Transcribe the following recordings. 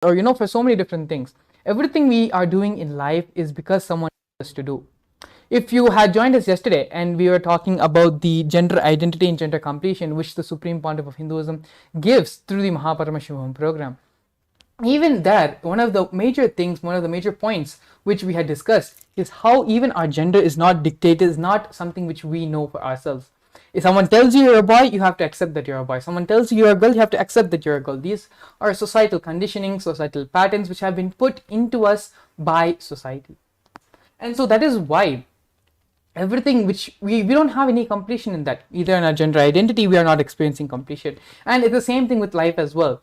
or for so many different things. Everything we are doing in life is because someone told us to do. If you had joined us yesterday and we were talking about the gender identity and gender completion, which the Supreme Pontiff of Hinduism gives through the Paramashivam program, even there, one of the major things, one of the major points which we had discussed is how even our gender is not dictated, is not something which we know for ourselves. If someone tells you you're a boy, you have to accept that you're a boy. Someone tells you you're a girl, you have to accept that you're a girl. These are societal conditioning, societal patterns which have been put into us by society. And so that is why everything which we don't have any completion in that. Either in our gender identity, we are not experiencing completion. And it's the same thing with life as well.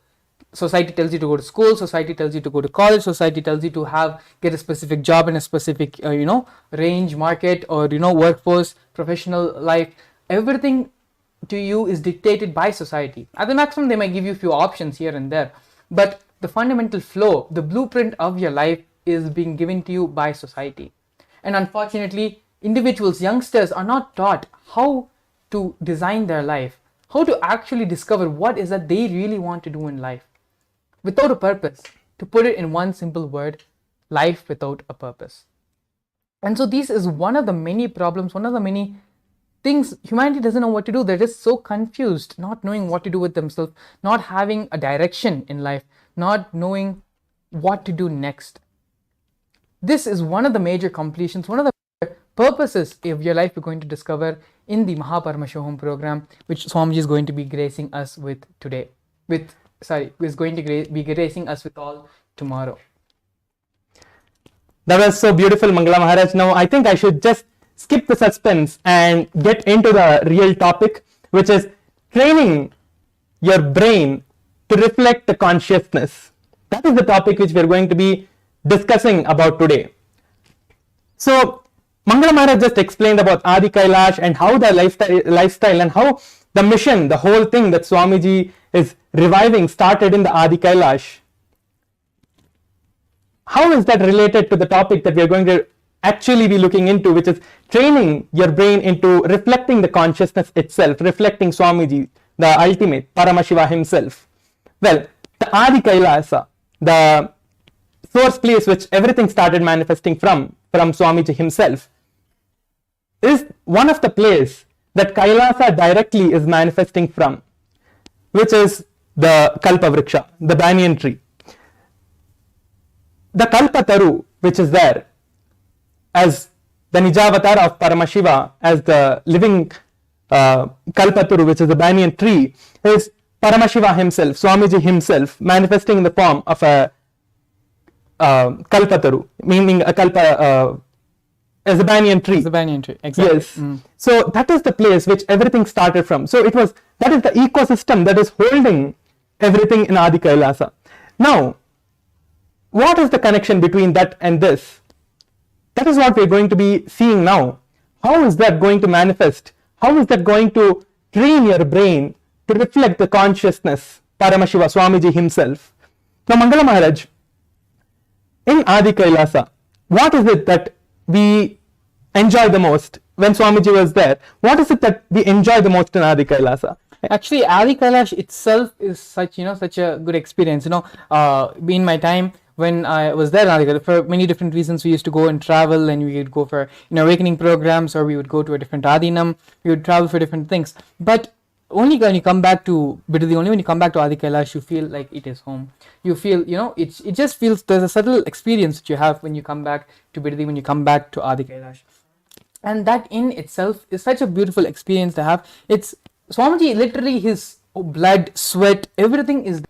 Society tells you to go to school, society tells you to go to college, society tells you to get a specific job in a specific range, market, or workforce, professional life. Everything to you is dictated by society. At the maximum, they might give you a few options here and there, but the fundamental flow, the blueprint of your life is being given to you by society. And unfortunately, individuals, youngsters are not taught how to design their life, how to actually discover what is that they really want to do in life without a purpose. To put it in one simple word, life without a purpose. And so this is one of the many problems, one of the many things humanity doesn't know what to do. They're just so confused, not knowing what to do with themselves, not having a direction in life, not knowing what to do next. This is one of the major completions, one of the purposes of your life you're going to discover in the Paramashivam program, which Swamiji is going to be gracing us with today. Is going to be gracing us with all tomorrow. That was so beautiful, Mangala Maharaj. Now I think I should just skip the suspense and get into the real topic, which is training your brain to reflect the consciousness. That is the topic which we are going to be discussing about today. So Mangala Maharaj just explained about Adi Kailash and how the lifestyle and how the mission, the whole thing that Swamiji is reviving started in the Adi Kailash. How is that related to the topic that we are going to actually be looking into, which is training your brain into reflecting the consciousness itself, reflecting Swamiji, the ultimate, Paramashiva himself? Well, the Adi Kailasa, the source place which everything started manifesting from Swamiji himself, is one of the places that Kailasa directly is manifesting from, which is the Kalpa Vriksha, the banyan tree. The Kalpataru, which is there as the Nijavatar of Paramashiva, as the living Kalpataru, which is the banyan tree, is Paramashiva himself, Swamiji himself, manifesting in the form of a Kalpataru, meaning a Kalpa as a banyan tree. It's a banyan tree, exactly. Yes. So that is the place which everything started from. So that is the ecosystem that is holding everything in Adi Kailasa. Now, what is the connection between that and this? That is what we're going to be seeing now. How is that going to manifest? How is that going to train your brain to reflect the consciousness, Paramashiva, Swamiji himself? Now, Mangala Maharaj, in Adi Kailasa, what is it that we enjoy the most when Swamiji was there? What is it that we enjoy the most in Adi Kailasa? Actually, Adi Kailash itself is such a good experience. In my time when I was there in Adi Kailash, for many different reasons, we used to go and travel, and we would go for awakening programs, or we would go to a different Adinam. We would travel for different things. But only when you come back to Bidadi, only when you come back to Adi Kailash, you feel like it is home. You feel, it just feels, there's a subtle experience that you have when you come back to Bidadi, when you come back to Adi Kailash. And that in itself is such a beautiful experience to have. It's Swamiji, literally his blood, sweat, everything is.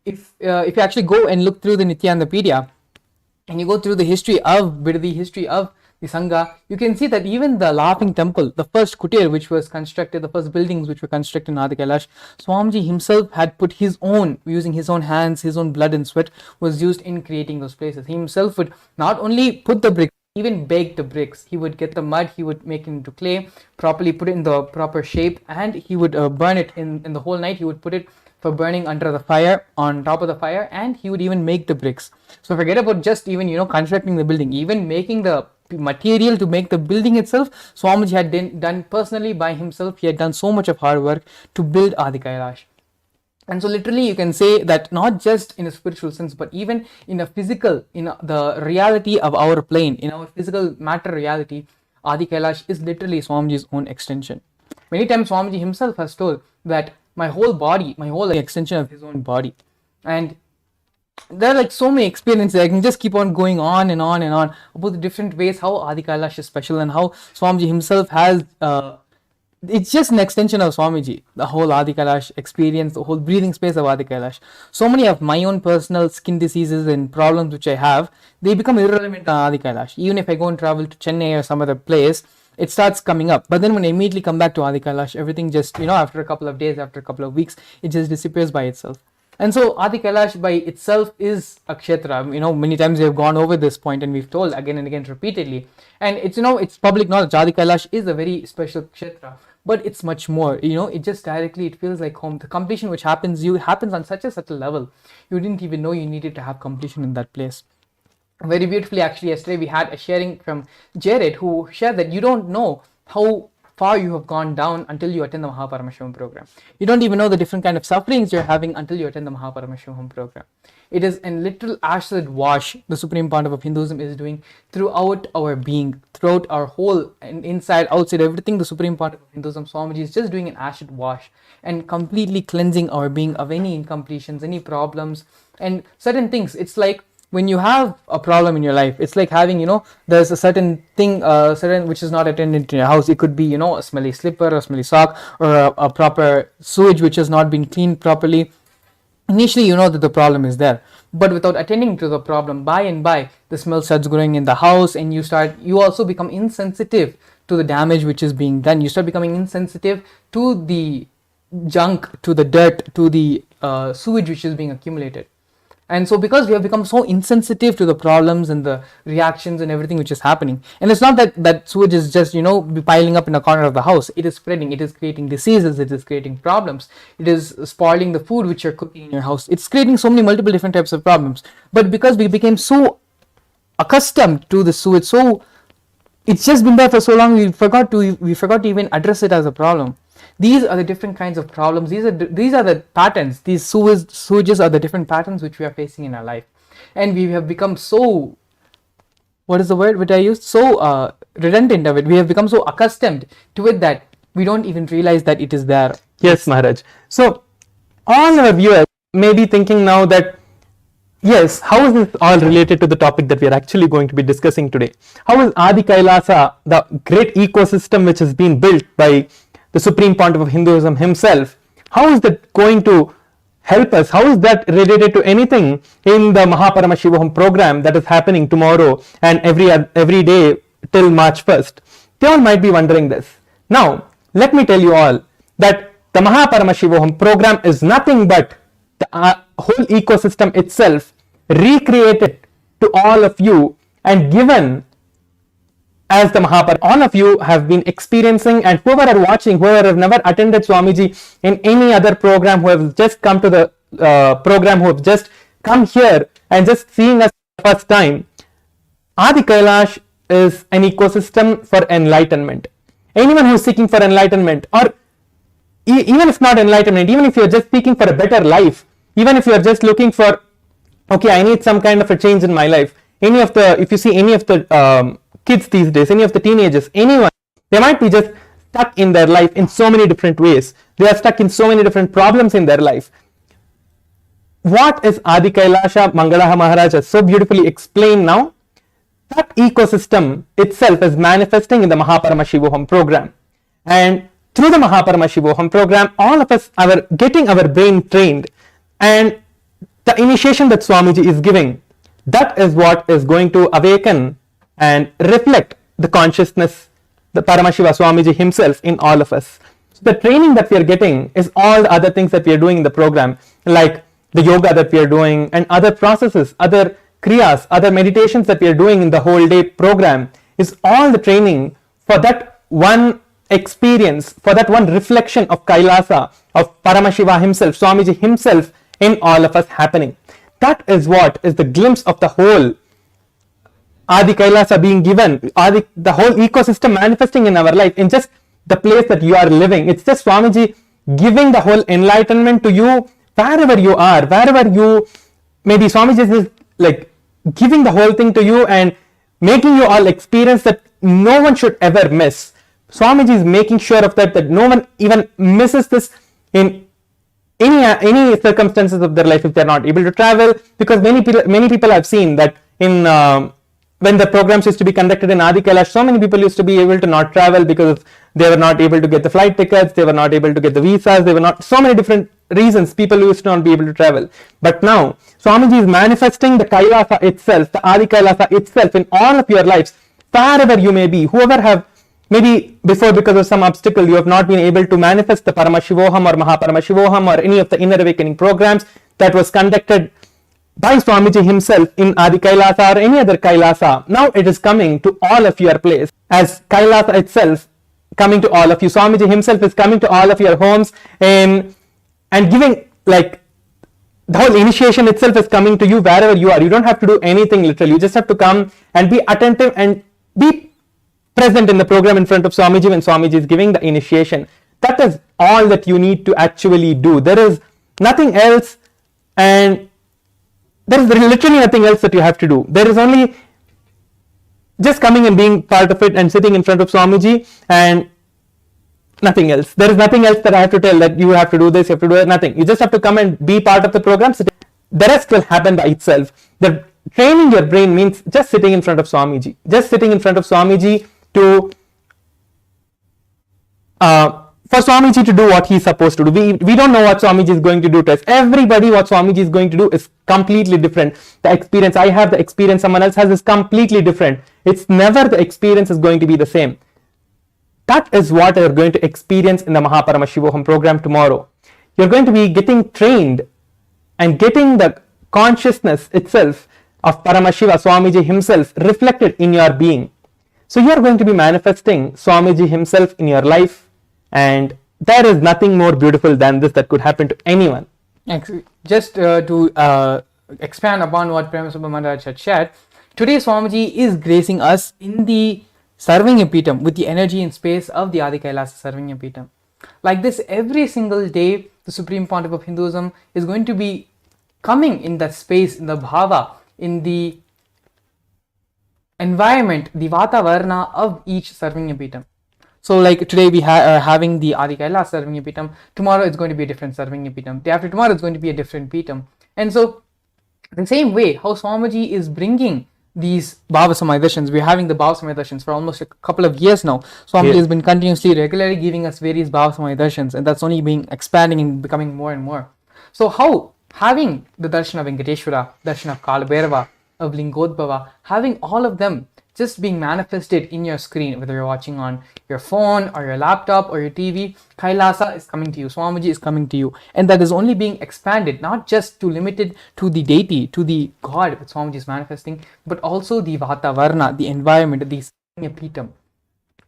If you actually go and look through the Nithyananda, and you go through the history of Bidadi, history of the Sangha, you can see that even the Laughing Temple, the first kutir which was constructed, the first buildings which were constructed in Adi Kailash, Swamiji himself had put his own, using his own hands, his own blood and sweat was used in creating those places. He himself would not only put the bricks, even bake the bricks. He would get the mud, he would make it into clay, properly put it in the proper shape, and he would burn it in the whole night. He would put it for burning under the fire, on top of the fire, and he would even make the bricks. So forget about just even constructing the building, even making the material to make the building itself, Swamiji had done personally by himself. He had done so much of hard work to build Adi Kailash. And so literally you can say that not just in a spiritual sense, but even in a physical, in the reality of our plane, in our physical matter reality, Adi Kailash is literally Swamiji's own extension. Many times Swamiji himself has told that my whole body, my whole extension of his own body. And there are like so many experiences. I can just keep on going on and on and on about the different ways how Adi Kailash is special and how Swamiji himself has it's just an extension of Swamiji, the whole Adi Kailash experience, the whole breathing space of Adi Kailash. So many of my own personal skin diseases and problems which I have, they become irrelevant on Adi Kailash. Even if I go and travel to Chennai or some other place, it starts coming up. But then when I immediately come back to Adi Kailash, everything just, after a couple of days, after a couple of weeks, it just disappears by itself. And so Adi Kailash by itself is a kshetra. Many times we have gone over this point and we've told again and again repeatedly. And it's, it's public knowledge. Adi Kailash is a very special kshetra. But it's much more, it just directly, it feels like home. The completion which happens on such a level, you didn't even know you needed to have completion in that place. Very beautifully, actually, yesterday we had a sharing from Jared, who shared that you don't know how far you have gone down until you attend the Paramashivam program. You don't even know the different kind of sufferings you're having until you attend the Paramashivam program. It is a literal acid wash the Supreme Pontiff of Hinduism is doing throughout our being, throughout our whole, and inside, outside, everything. The Supreme Pontiff of Hinduism, Swamiji, is just doing an acid wash and completely cleansing our being of any incompletions, any problems, and certain things. It's like when you have a problem in your life, it's like having, there's a certain thing, certain which is not attended in your house. It could be, a smelly slipper, a smelly sock, or a proper sewage which has not been cleaned properly. Initially, you know that the problem is there, but without attending to the problem, by and by, the smell starts growing in the house, and you also become insensitive to the damage which is being done. You start becoming insensitive to the junk, to the dirt, to the sewage which is being accumulated. And so because we have become so insensitive to the problems and the reactions and everything which is happening, and it's not that sewage is just, piling up in a corner of the house. It is spreading, it is creating diseases, it is creating problems, it is spoiling the food which you're cooking in your house. It's creating so many multiple different types of problems. But because we became so accustomed to the sewage, so it's just been there for so long, we forgot to even address it as a problem. These are the different kinds of problems. These are the patterns. These sewages are the different patterns which we are facing in our life, and we have become so, what is the word which I used? So redundant of it. We have become so accustomed to it that we don't even realize that it is there. Yes, Maharaj. So all our viewers may be thinking now that, yes, how is this all related to the topic that we are actually going to be discussing today? How is Adi Kailasa, the great ecosystem which has been built by the Supreme Pontiff of Hinduism himself, how is that going to help us? How is that related to anything in the Paramashivam program that is happening tomorrow and every day till March 1st? They all might be wondering this. Now, let me tell you all that the Paramashivam program is nothing but the whole ecosystem itself recreated to all of you and given as the Mahaparamashivamam. All of you have been experiencing, and whoever are watching, whoever have never attended Swamiji in any other program, who have just come to the program, who have just come here and just seeing us for the first time, Adi Kailash is an ecosystem for enlightenment. Anyone who is seeking for enlightenment, or even if not enlightenment, even if you are just seeking for a better life, even if you are just looking for, okay, I need some kind of a change in my life. If you see any of the kids these days, any of the teenagers, anyone, they might be just stuck in their life in so many different ways. They are stuck in so many different problems in their life. What is Adi Kailasha? Mangalaha Maharaj has so beautifully explained now. That ecosystem itself is manifesting in the Paramashivam program. And through the Paramashivam program, all of us are getting our brain trained. And the initiation that Swamiji is giving, that is what is going to awaken and reflect the consciousness, the Paramashiva Swamiji himself in all of us. So the training that we are getting is all the other things that we are doing in the program, like the yoga that we are doing and other processes, other kriyas, other meditations that we are doing in the whole day program, is all the training for that one experience, for that one reflection of Kailasa, of Paramashiva himself, Swamiji himself in all of us happening. That is what is the glimpse of the whole Adi Kailasa being given, the whole ecosystem manifesting in our life, in just the place that you are living. It's just Swamiji giving the whole enlightenment to you wherever you are, wherever you, maybe Swamiji is like giving the whole thing to you and making you all experience that no one should ever miss. Swamiji is making sure of that no one even misses this in any circumstances of their life if they're not able to travel, because many people have seen that in when the programs used to be conducted in Adi Kailash, so many people used to be able to not travel because they were not able to get the flight tickets, they were not able to get the visas, they were not, so many different reasons people used to not be able to travel. But now Swamiji is manifesting the Kailasa itself, the Adi Kailasa itself in all of your lives, wherever you may be, whoever have maybe before because of some obstacle you have not been able to manifest the Paramashivoham or Mahaparamashivoham or any of the inner awakening programs that was conducted by Swamiji himself in Adi Kailasa or any other Kailasa. Now it is coming to all of your place as Kailasa itself coming to all of you. Swamiji himself is coming to all of your homes and giving, like, the whole initiation itself is coming to you wherever you are. You don't have to do anything literally. You just have to come and be attentive and be present in the program in front of Swamiji when Swamiji is giving the initiation. That is all that you need to actually do. There is nothing else, and there is literally nothing else that you have to do. There is only just coming and being part of it and sitting in front of Swamiji and nothing else. There is nothing else that I have to tell that you have to do this, you have to do that, nothing. You just have to come and be part of the program. The rest will happen by itself. The training your brain means just sitting in front of Swamiji. Just sitting in front of Swamiji to for Swamiji to do what he's supposed to do. We don't know what Swamiji is going to do to us. Everybody, what Swamiji is going to do is completely different. The experience I have, the experience someone else has is completely different. It's never the experience is going to be the same. That is what you're going to experience in the Mahaparamashivoham program tomorrow. You're going to be getting trained and getting the consciousness itself of Paramashiva, Swamiji himself, reflected in your being. So you are going to be manifesting Swamiji himself in your life, and there is nothing more beautiful than this that could happen to anyone. Just to expand upon what Paramashivam Maharaj had shared, today Swamiji is gracing us in the Sarvanya Peetham with the energy and space of the Adi Kailasa Sarvanya Peetham. Like this, every single day, the Supreme Pontiff of Hinduism is going to be coming in that space, in the bhava, in the environment, the Vatavarna of each Sarvanya Peetham. So like today we are having the Adi Kailasa Sarvanya Peetham, tomorrow it's going to be a different Sarvanya Peetham, day after tomorrow it's going to be a different Peetham. And so the same way how Swamiji is bringing these Bhava Samaya Darshans, we're having the Bhava Samaya Darshans for almost a couple of years now. Swamiji has been continuously, regularly giving us various Bhava Samaya Darshans, and that's only being expanding and becoming more and more. So how having the Darshan of Venkateshwara, Darshan of Kalabhairava, of Lingodbhava, having all of them just being manifested in your screen, whether you're watching on your phone or your laptop or your TV, Kailasa is coming to you, Swamiji is coming to you, and that is only being expanded, not just to limited to the deity, to the God that Swamiji is manifesting, but also the Vatavarna, the environment, the Sarvanya Peetham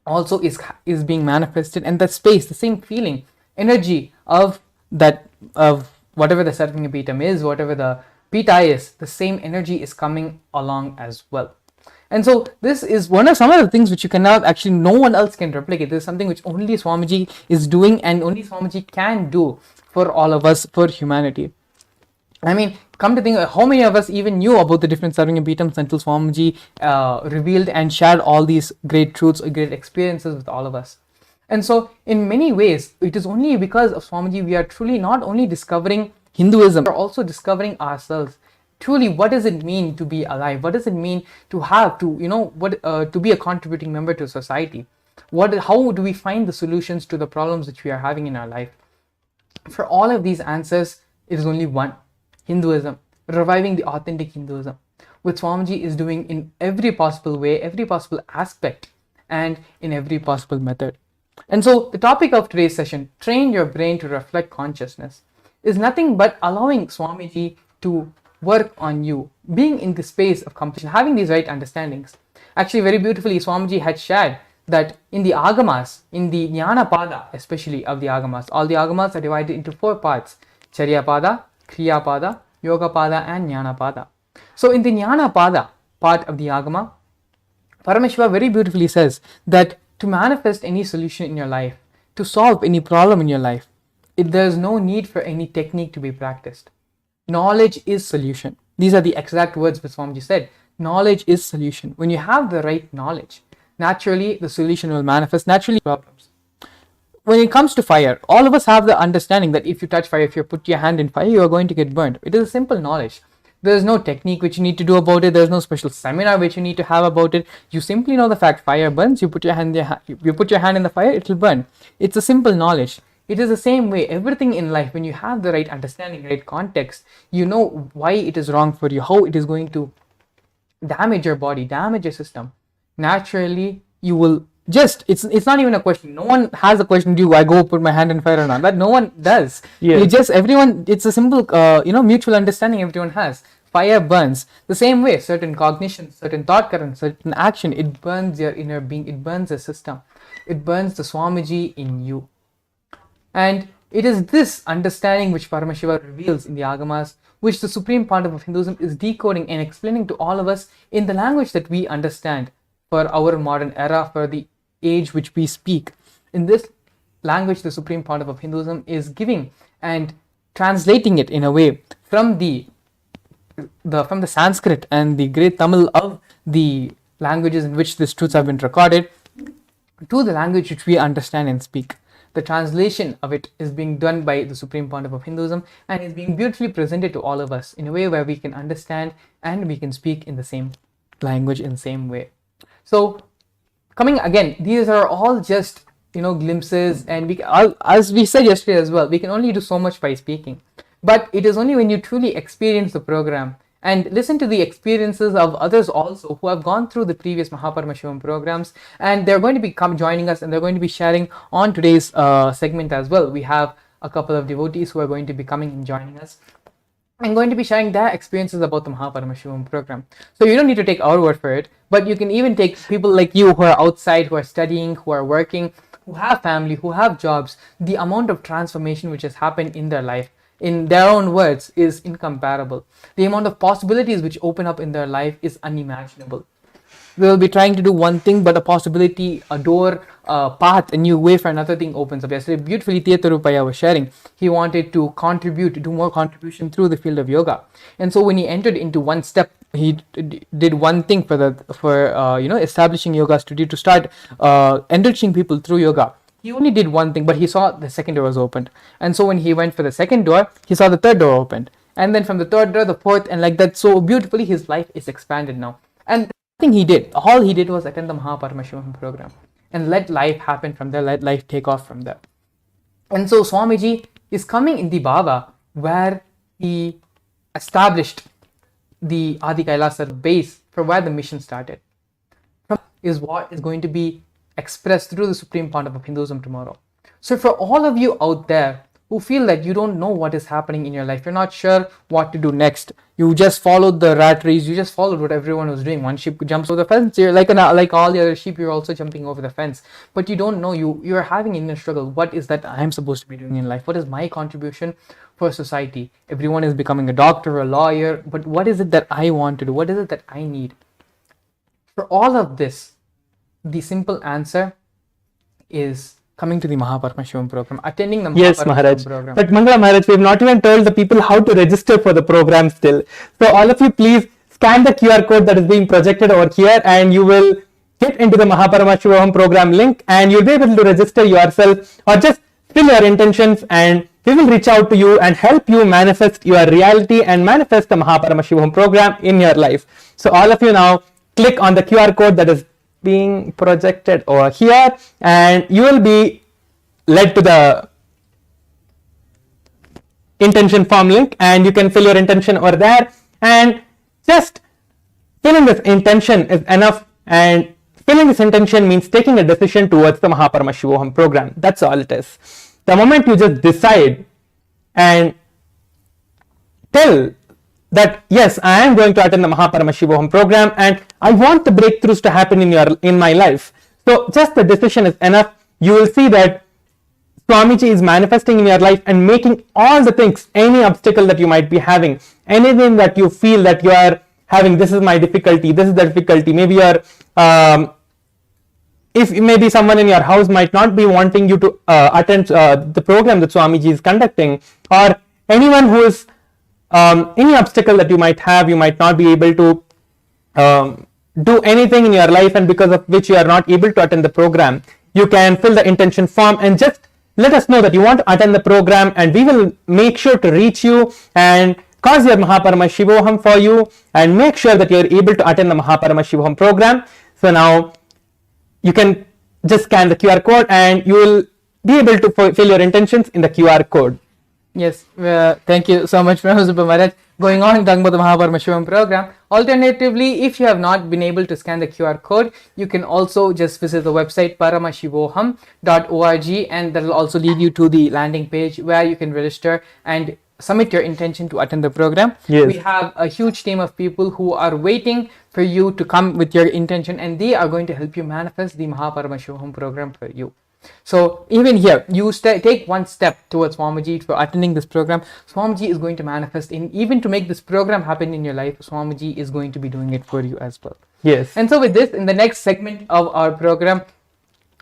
also is being manifested, and that space, the same feeling, energy of that, of whatever the Sarvanya Peetham is, whatever the Pita is, the same energy is coming along as well. And so this is some of the things which you cannot actually, no one else can replicate. This is something which only Swamiji is doing, and only Swamiji can do for all of us, for humanity. I mean, come to think, how many of us even knew about the different Sarvanya Peethams until Swamiji revealed and shared all these great truths, great experiences with all of us. And so in many ways, it is only because of Swamiji we are truly not only discovering Hinduism, but also discovering ourselves. Truly, what does it mean to be alive? What does it mean to have to, to be a contributing member to society? How do we find the solutions to the problems which we are having in our life? For all of these answers, it is only one: Hinduism, reviving the authentic Hinduism, which Swamiji is doing in every possible way, every possible aspect, and in every possible method. And so the topic of today's session, train your brain to reflect consciousness, is nothing but allowing Swamiji to work on you, being in the space of completion, having these right understandings. Actually, very beautifully, Swamiji had shared that in the Agamas, in the Jnana Pada, especially of the Agamas, all the Agamas are divided into 4 parts: Charya Pada, Kriya Pada, Yoga Pada, and Jnana Pada. So in the Jnana Pada part of the Agama, Paramashiva very beautifully says that to manifest any solution in your life, to solve any problem in your life, There's no need for any technique to be practiced. Knowledge is solution. These are the exact words which Swamiji said. Knowledge is solution. When you have the right knowledge, naturally the solution will manifest, naturally problems. When it comes to fire, all of us have the understanding that if you touch fire, if you put your hand in fire, you are going to get burned. It is a simple knowledge. There is no technique which you need to do about it. There is no special seminar which you need to have about it. You simply know the fact fire burns. You put your hand in the fire, it will burn. It's a simple knowledge. It is the same way. Everything in life, when you have the right understanding, right context, you know why it is wrong for you, how it is going to damage your body, damage your system. Naturally, you will just, it's not even a question. No one has a question, do I go put my hand in fire or not? That no one does. Yes. You just, everyone, it's a simple, mutual understanding everyone has. Fire burns. The same way, certain cognition, certain thought current, certain action, it burns your inner being, it burns the system. It burns the Swamiji in you. And it is this understanding which Paramashiva reveals in the Agamas, which the Supreme Pontiff of Hinduism is decoding and explaining to all of us in the language that we understand for our modern era, for the age which we speak. In this language, the Supreme Pontiff of Hinduism is giving and translating it in a way from the Sanskrit and the great Tamil of the languages in which these truths have been recorded to the language which we understand and speak. The translation of it is being done by the Supreme Pontiff of Hinduism and is being beautifully presented to all of us in a way where we can understand and we can speak in the same language in the same way. So coming again, these are all just glimpses, and as we said yesterday as well, we can only do so much by speaking. But it is only when you truly experience the program and listen to the experiences of others also who have gone through the previous Paramashivam programs, and they're going to be joining us, and they're going to be sharing on today's segment as well. We have a couple of devotees who are going to be coming and joining us and going to be sharing their experiences about the Paramashivam program. So you don't need to take our word for it, but you can even take people like you who are outside, who are studying, who are working, who have family, who have jobs. The amount of transformation which has happened in their life, in their own words, is incomparable. The amount of possibilities which open up in their life is unimaginable. They will be trying to do one thing, but a possibility, a door, a path, a new way for another thing opens up. Yesterday, beautifully, Tirupaya was sharing. He wanted to contribute, to do more contribution through the field of yoga. And so when he entered into one step, he did one thing for establishing yoga studio to start enriching people through yoga. He only did one thing, but he saw the second door was opened. And so when he went for the second door, he saw the third door opened. And then from the third door, the fourth, and like that, so beautifully, his life is expanded now. And nothing he did. All he did was attend the Paramashivam program and let life happen from there, let life take off from there. And so Swamiji is coming in the Bhava where he established the Adi Kailasa base for where the mission started. Is what is going to be expressed through the Supreme Pontiff of Hinduism tomorrow. So for all of you out there who feel that you don't know what is happening in your life, you're not sure what to do next, you just followed the rat race, you just followed what everyone was doing. One sheep jumps over the fence, you're like all the other sheep, you're also jumping over the fence, but you don't know, you're having an inner struggle. What is that I'm supposed to be doing in life? What is my contribution for society? Everyone is becoming a doctor, a lawyer, but what is it that I want to do? What is it that I need? For all of this, the simple answer is coming to the Paramashivam program, attending the Paramashivam program. But Mangala Maharaj, we have not even told the people how to register for the program still. So all of you, please scan the QR code that is being projected over here, and you will get into the Paramashivam program link, and you'll be able to register yourself or just fill your intentions, and we will reach out to you and help you manifest your reality and manifest the Paramashivam program in your life. So all of you now click on the QR code that is being projected over here, and you will be led to the intention form link, and you can fill your intention over there, and just filling this intention is enough. And filling this intention means taking a decision towards the Paramashivam program. That's all it is. The moment you just decide and tell that yes, I am going to attend the Paramashivam program and I want the breakthroughs to happen in my life. So just the decision is enough. You will see that Swamiji is manifesting in your life and making all the things, any obstacle that you might be having, anything that you feel that you are having, this is my difficulty, this is the difficulty, maybe you're if maybe someone in your house might not be wanting you to attend the program that Swamiji is conducting, or anyone who is any obstacle that you might have, you might not be able to do anything in your life, and because of which you are not able to attend the program, you can fill the intention form and just let us know that you want to attend the program, and we will make sure to reach you and cause your Paramashivam for you and make sure that you are able to attend the Paramashivam program. So now you can just scan the QR code and you will be able to fill your intentions in the QR code. Yes, thank you so much, Professor Maharaj. Going on talking about the Paramashivam program. Alternatively, if you have not been able to scan the QR code, you can also just visit the website paramashivoham.org, and that will also lead you to the landing page where you can register and submit your intention to attend the program. Yes. We have a huge team of people who are waiting for you to come with your intention, and they are going to help you manifest the Paramashivam program for you. So even here, you take one step towards Swamiji for attending this program. Swamiji is going to manifest even to make this program happen in your life. Swamiji is going to be doing it for you as well. Yes. And so with this, in the next segment of our program,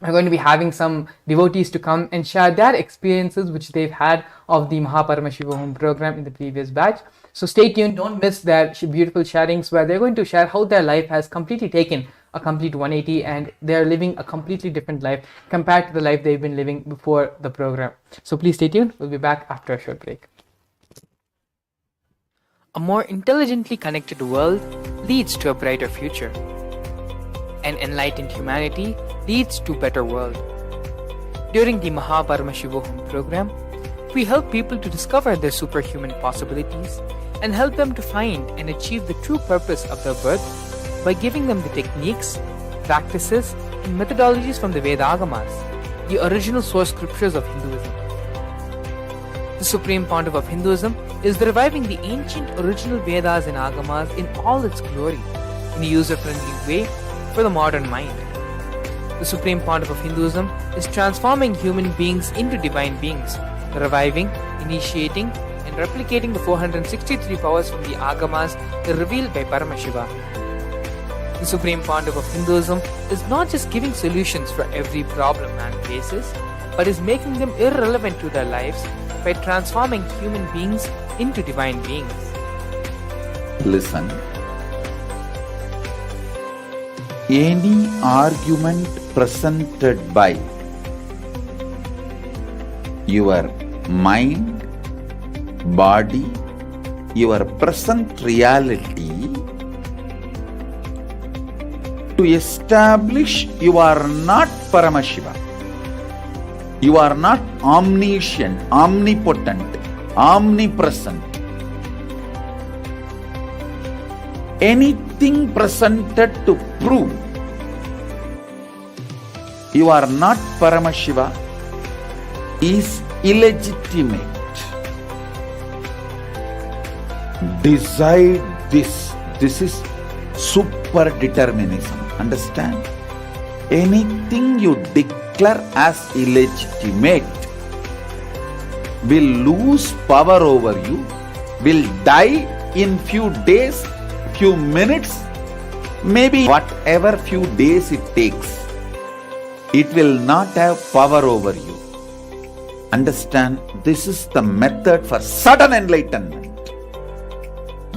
we're going to be having some devotees to come and share their experiences which they've had of the Paramashivam program in the previous batch. So stay tuned, don't miss their beautiful sharings where they're going to share how their life has completely taken a complete 180 and they're living a completely different life compared to the life they've been living before the program. So please stay tuned, we'll be back after a short break. A more intelligently connected world leads to a brighter future. An enlightened humanity leads to a better world. During the Paramashivam program, we help people to discover their superhuman possibilities and help them to find and achieve the true purpose of their birth by giving them the techniques, practices, and methodologies from the Vedagamas, the original source scriptures of Hinduism. The Supreme Pontiff of Hinduism is reviving the ancient original Vedas and Agamas in all its glory, in a user-friendly way for the modern mind. The Supreme Pontiff of Hinduism is transforming human beings into divine beings, reviving, initiating, and replicating the 463 powers from the Agamas revealed by Paramashiva. The Supreme Pontiff of Hinduism is not just giving solutions for every problem man faces, but is making them irrelevant to their lives by transforming human beings into divine beings. Listen. Any argument presented by your mind, body, your present reality to establish you are not Paramashiva, you are not omniscient, omnipotent, omnipresent. Anything presented to prove you are not Paramashiva is illegitimate. Decide this. This is super determinism. Understand? Anything you declare as illegitimate will lose power over you, will die in few days, few minutes, maybe whatever few days it takes. It will not have power over you. Understand? This is the method for sudden enlightenment.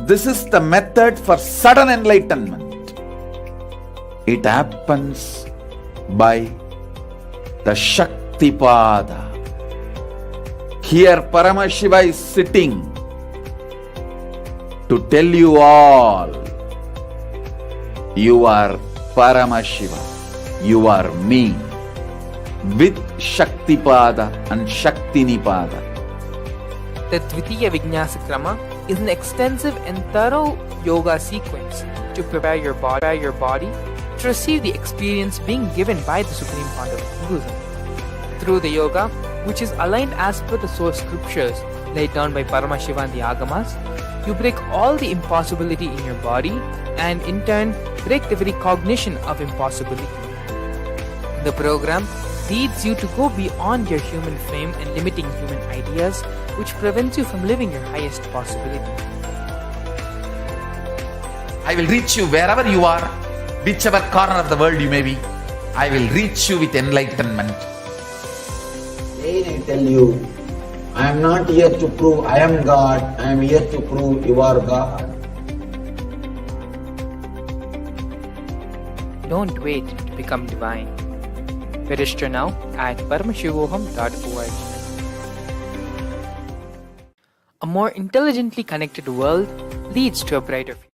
This is the method for sudden enlightenment. It happens by the Shaktipada. Here Paramashiva is sitting to tell you all, you are Paramashiva, you are me, with Shaktipada and Shaktinipada. The Dvitiya Vijnasa Krama is an extensive and thorough yoga sequence to prepare your body to receive the experience being given by the Supreme Pontiff of Hinduism. Through the yoga, which is aligned as per the source scriptures laid down by Paramashiva and the Agamas, you break all the impossibility in your body and in turn break the very cognition of impossibility. The program leads you to go beyond your human frame and limiting human ideas, which prevents you from living your highest possibility. I will reach you wherever you are, whichever corner of the world you may be. I will reach you with enlightenment. Again I tell you, I am not here to prove I am God, I am here to prove you are God. Don't wait to become divine. Register now at paramashivoham.org. A more intelligently connected world leads to a brighter future.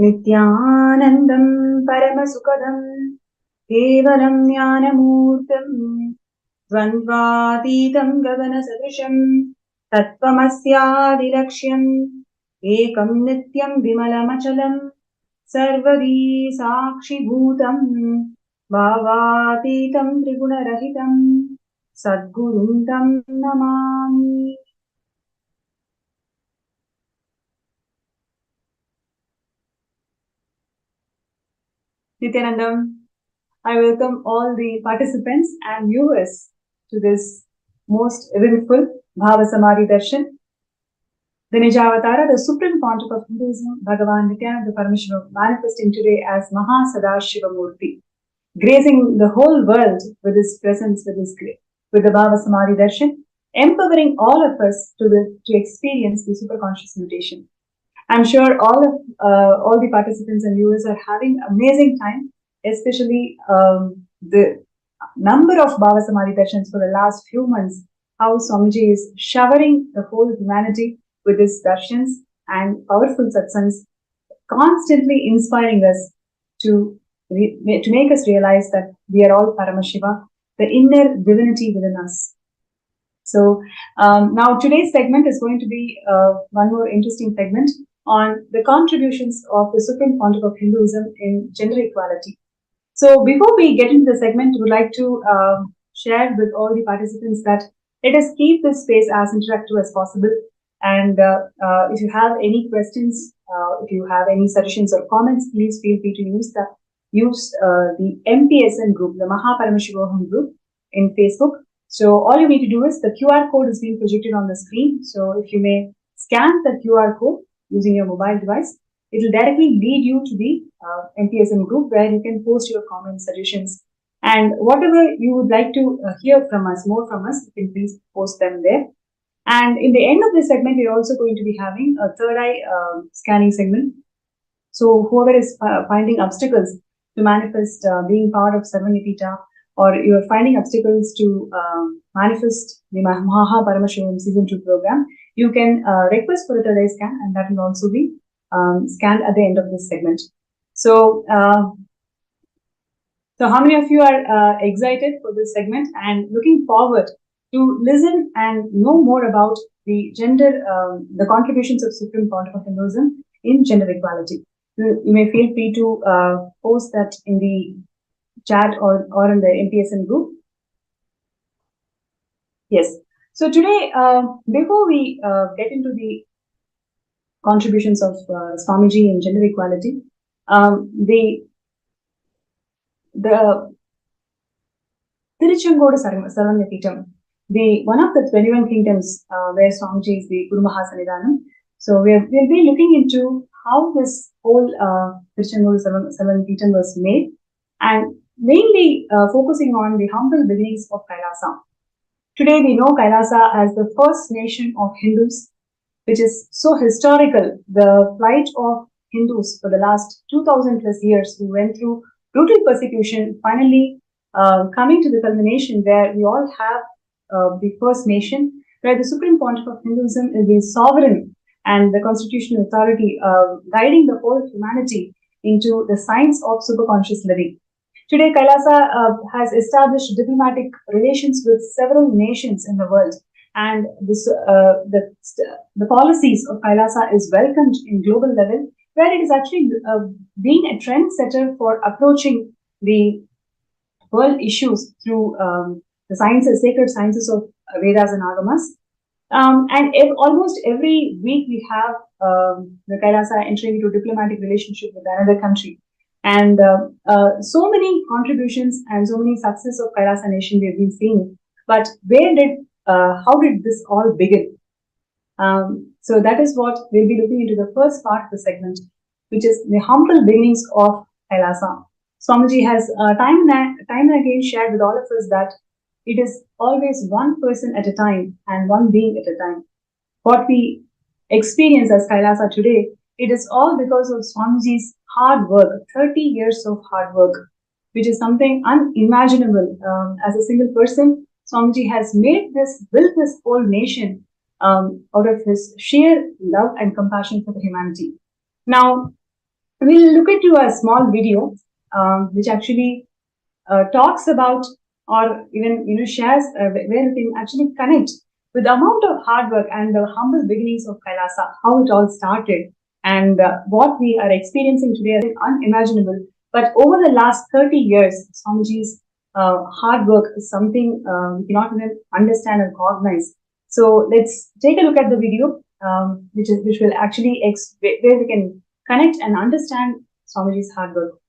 नित्यानन्दं परमसुखदं केवलं ज्ञानमूर्तं द्वन्द्वातीतं गगनसदृशं तत्त्वमस्यादिलक्ष्यम् एकं नित्यं विमलमचलं सर्वदी साक्षिभूतं भावातीतं त्रिगुणरहितं सद्गुरुं तं Namami. Nithyanandam. I welcome all the participants and viewers to this most eventful Bhava Samadhi Darshan. The Nijavatara, the supreme pontiff of Hinduism, Bhagavan Nithyananda Paramashivam, manifesting today as Maha Sadashiva Murti, gracing the whole world with his presence, with the Bhava Samadhi Darshan, empowering all of us to experience the superconscious mutation. I'm sure all the participants and viewers are having amazing time, especially the number of Bhava Samadhi Darshans for the last few months, how Swamiji is showering the whole humanity with his darshans and powerful satsangs, constantly inspiring us to make us realize that we are all Paramashiva, the inner divinity within us. So now today's segment is going to be one more interesting segment on the contributions of the Supreme Pontiff of Hinduism in gender equality. So before we get into the segment, we would like to share with all the participants that let us keep this space as interactive as possible. And if you have any questions, if you have any suggestions or comments, please feel free to use the MPSN group, the Maha Paramashivam group in Facebook. So all you need to do is the QR code is being projected on the screen. So if you may scan the QR code using your mobile device, it will directly lead you to the MPSN group where you can post your comments, suggestions, and whatever you would like to hear from us, more from us, you can please post them there. And in the end of this segment, we're also going to be having a third eye scanning segment. So whoever is finding obstacles to manifest being part of Sarvanipita, or you're finding obstacles to manifest the Maha Paramashivam Season 2 program, you can request for a third eye scan, and that will also be scanned at the end of this segment. So, so how many of you are excited for this segment and looking forward to listen and know more about the the contributions of Supreme Pontiff of Hinduism in gender equality? You may feel free to post that in the chat or in the MPSN group. Yes. So today, before we get into the contributions of Swamiji in gender equality, the Tiruchengodu Sarvanyapitam, one of the 21 kingdoms where Swamiji is the Guru Mahasanidhanam. So we'll be looking into how this whole Tiruchengodu Sarvanyapitam was made, and mainly focusing on the humble beginnings of Kailasa. Today we know Kailasa as the first nation of Hindus, which is so historical. The plight of Hindus for the last 2000 plus years who went through brutal persecution, finally coming to the culmination where we all have the first nation, where the Supreme Pontiff of Hinduism is the sovereign and the constitutional authority guiding the whole humanity into the science of superconscious living. Today, Kailasa has established diplomatic relations with several nations in the world, and the policies of Kailasa is welcomed in global level, where it is actually being a trendsetter for approaching the world issues through the sciences, sacred sciences of Vedas and Agamas. And almost every week we have the Kailasa entering into a diplomatic relationship with another country. And so many contributions and so many success of Kailasa nation we have been seeing. But how did this all begin? So that is what we'll be looking into the first part of the segment, which is the humble beginnings of Kailasa. Swamiji has time and again shared with all of us that it is always one person at a time and one being at a time. What we experience as Kailasa today, it is all because of Swamiji's hard work, 30 years of hard work, which is something unimaginable. As a single person, Swamiji has built this whole nation out of his sheer love and compassion for the humanity. Now, we'll look into a small video which actually talks about, or even shares where we can actually connect with the amount of hard work and the humble beginnings of Kailasa, how it all started, and what we are experiencing today is unimaginable. But over the last 30 years, Swamiji's hard work is something we cannot even understand and recognize. So let's take a look at the video, which will actually where we can connect and understand Swamiji's hard work.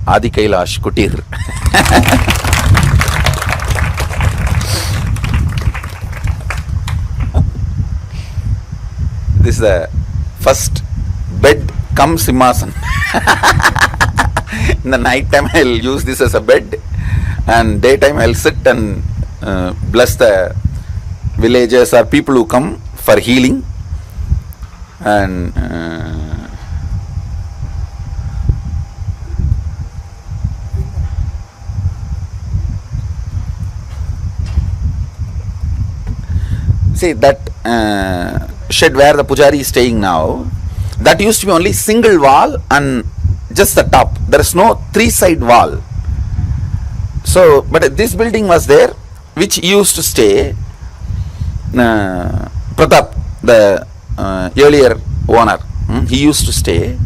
Adi Kailash Kutir. This is the first bed cum simhasan. In the night time I'll use this as a bed, and daytime I'll sit and bless the villagers or people who come for healing. And see that shed where the pujari is staying now, that used to be only single wall and just the top. There is no three-side wall. So, but this building was there, which used to stay Pratap, the earlier owner. He used to stay.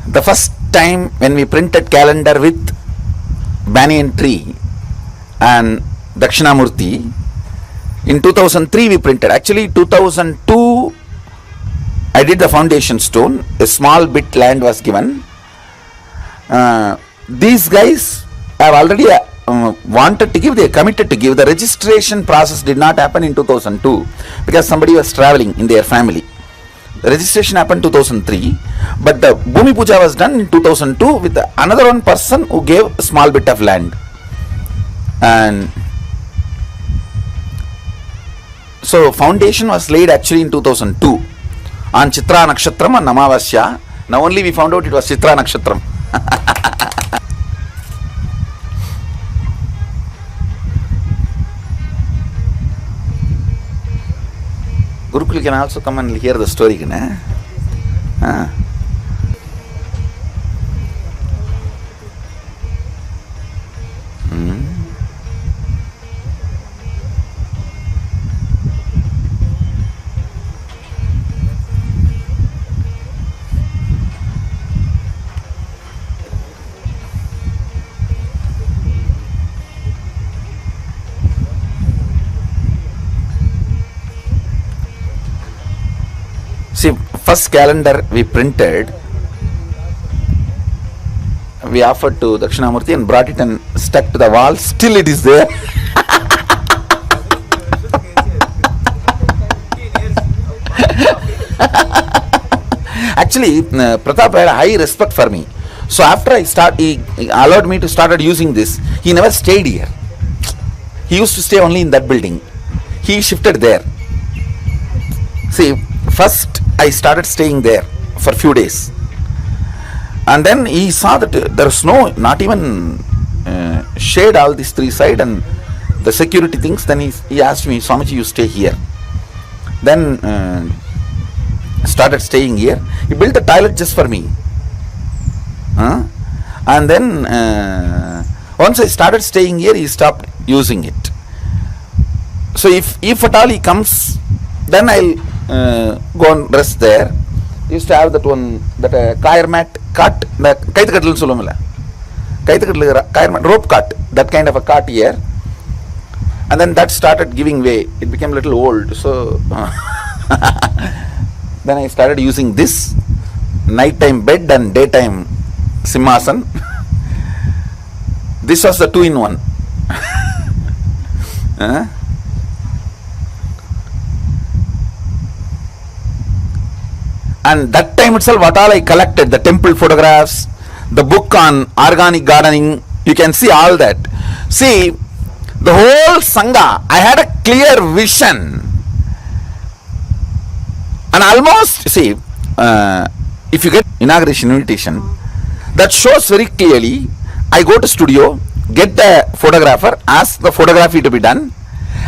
The first time when we printed calendar with banyan tree and Dakshinamurti, in 2003 we printed. Actually 2002 I did the foundation stone. A small bit land was given. These guys have already wanted to give, they committed to give. The registration process did not happen in 2002 because somebody was traveling in their family. The registration happened 2003, but the Bhumi Puja was done in 2002 with another one person who gave a small bit of land. And so foundation was laid actually in 2002 on Chitra Nakshatram and Namavasya. Now only we found out it was Chitra Nakshatram. Gurukul can also come and hear the story. See, first calendar we printed, we offered to Dakshinamurti and brought it and stuck to the wall. Still it is there. Actually, Pratap had a high respect for me. So after he allowed me to started using this. He never stayed here. He used to stay only in that building. He shifted there. See, first I started staying there for few days, and then he saw that there was not even shade all these three side and the security things. Then he asked me, Swamiji, you stay here. Then started staying here. He built a toilet just for me, and then once I started staying here, he stopped using it. So if at all he comes, then I'll go and rest there. Used to have that one, that kair mat cart, the kaitakatal solumala, kair mat rope cart, that kind of a cart here. And then that started giving way. It became a little old. So then I started using this nighttime bed and daytime simhasan. This was the 2-in-1. And that time itself, what all I collected, the temple photographs, the book on organic gardening, you can see all that. See, the whole Sangha, I had a clear vision. And almost, see, if you get inauguration invitation, that shows very clearly, I go to studio, get the photographer, ask the photography to be done,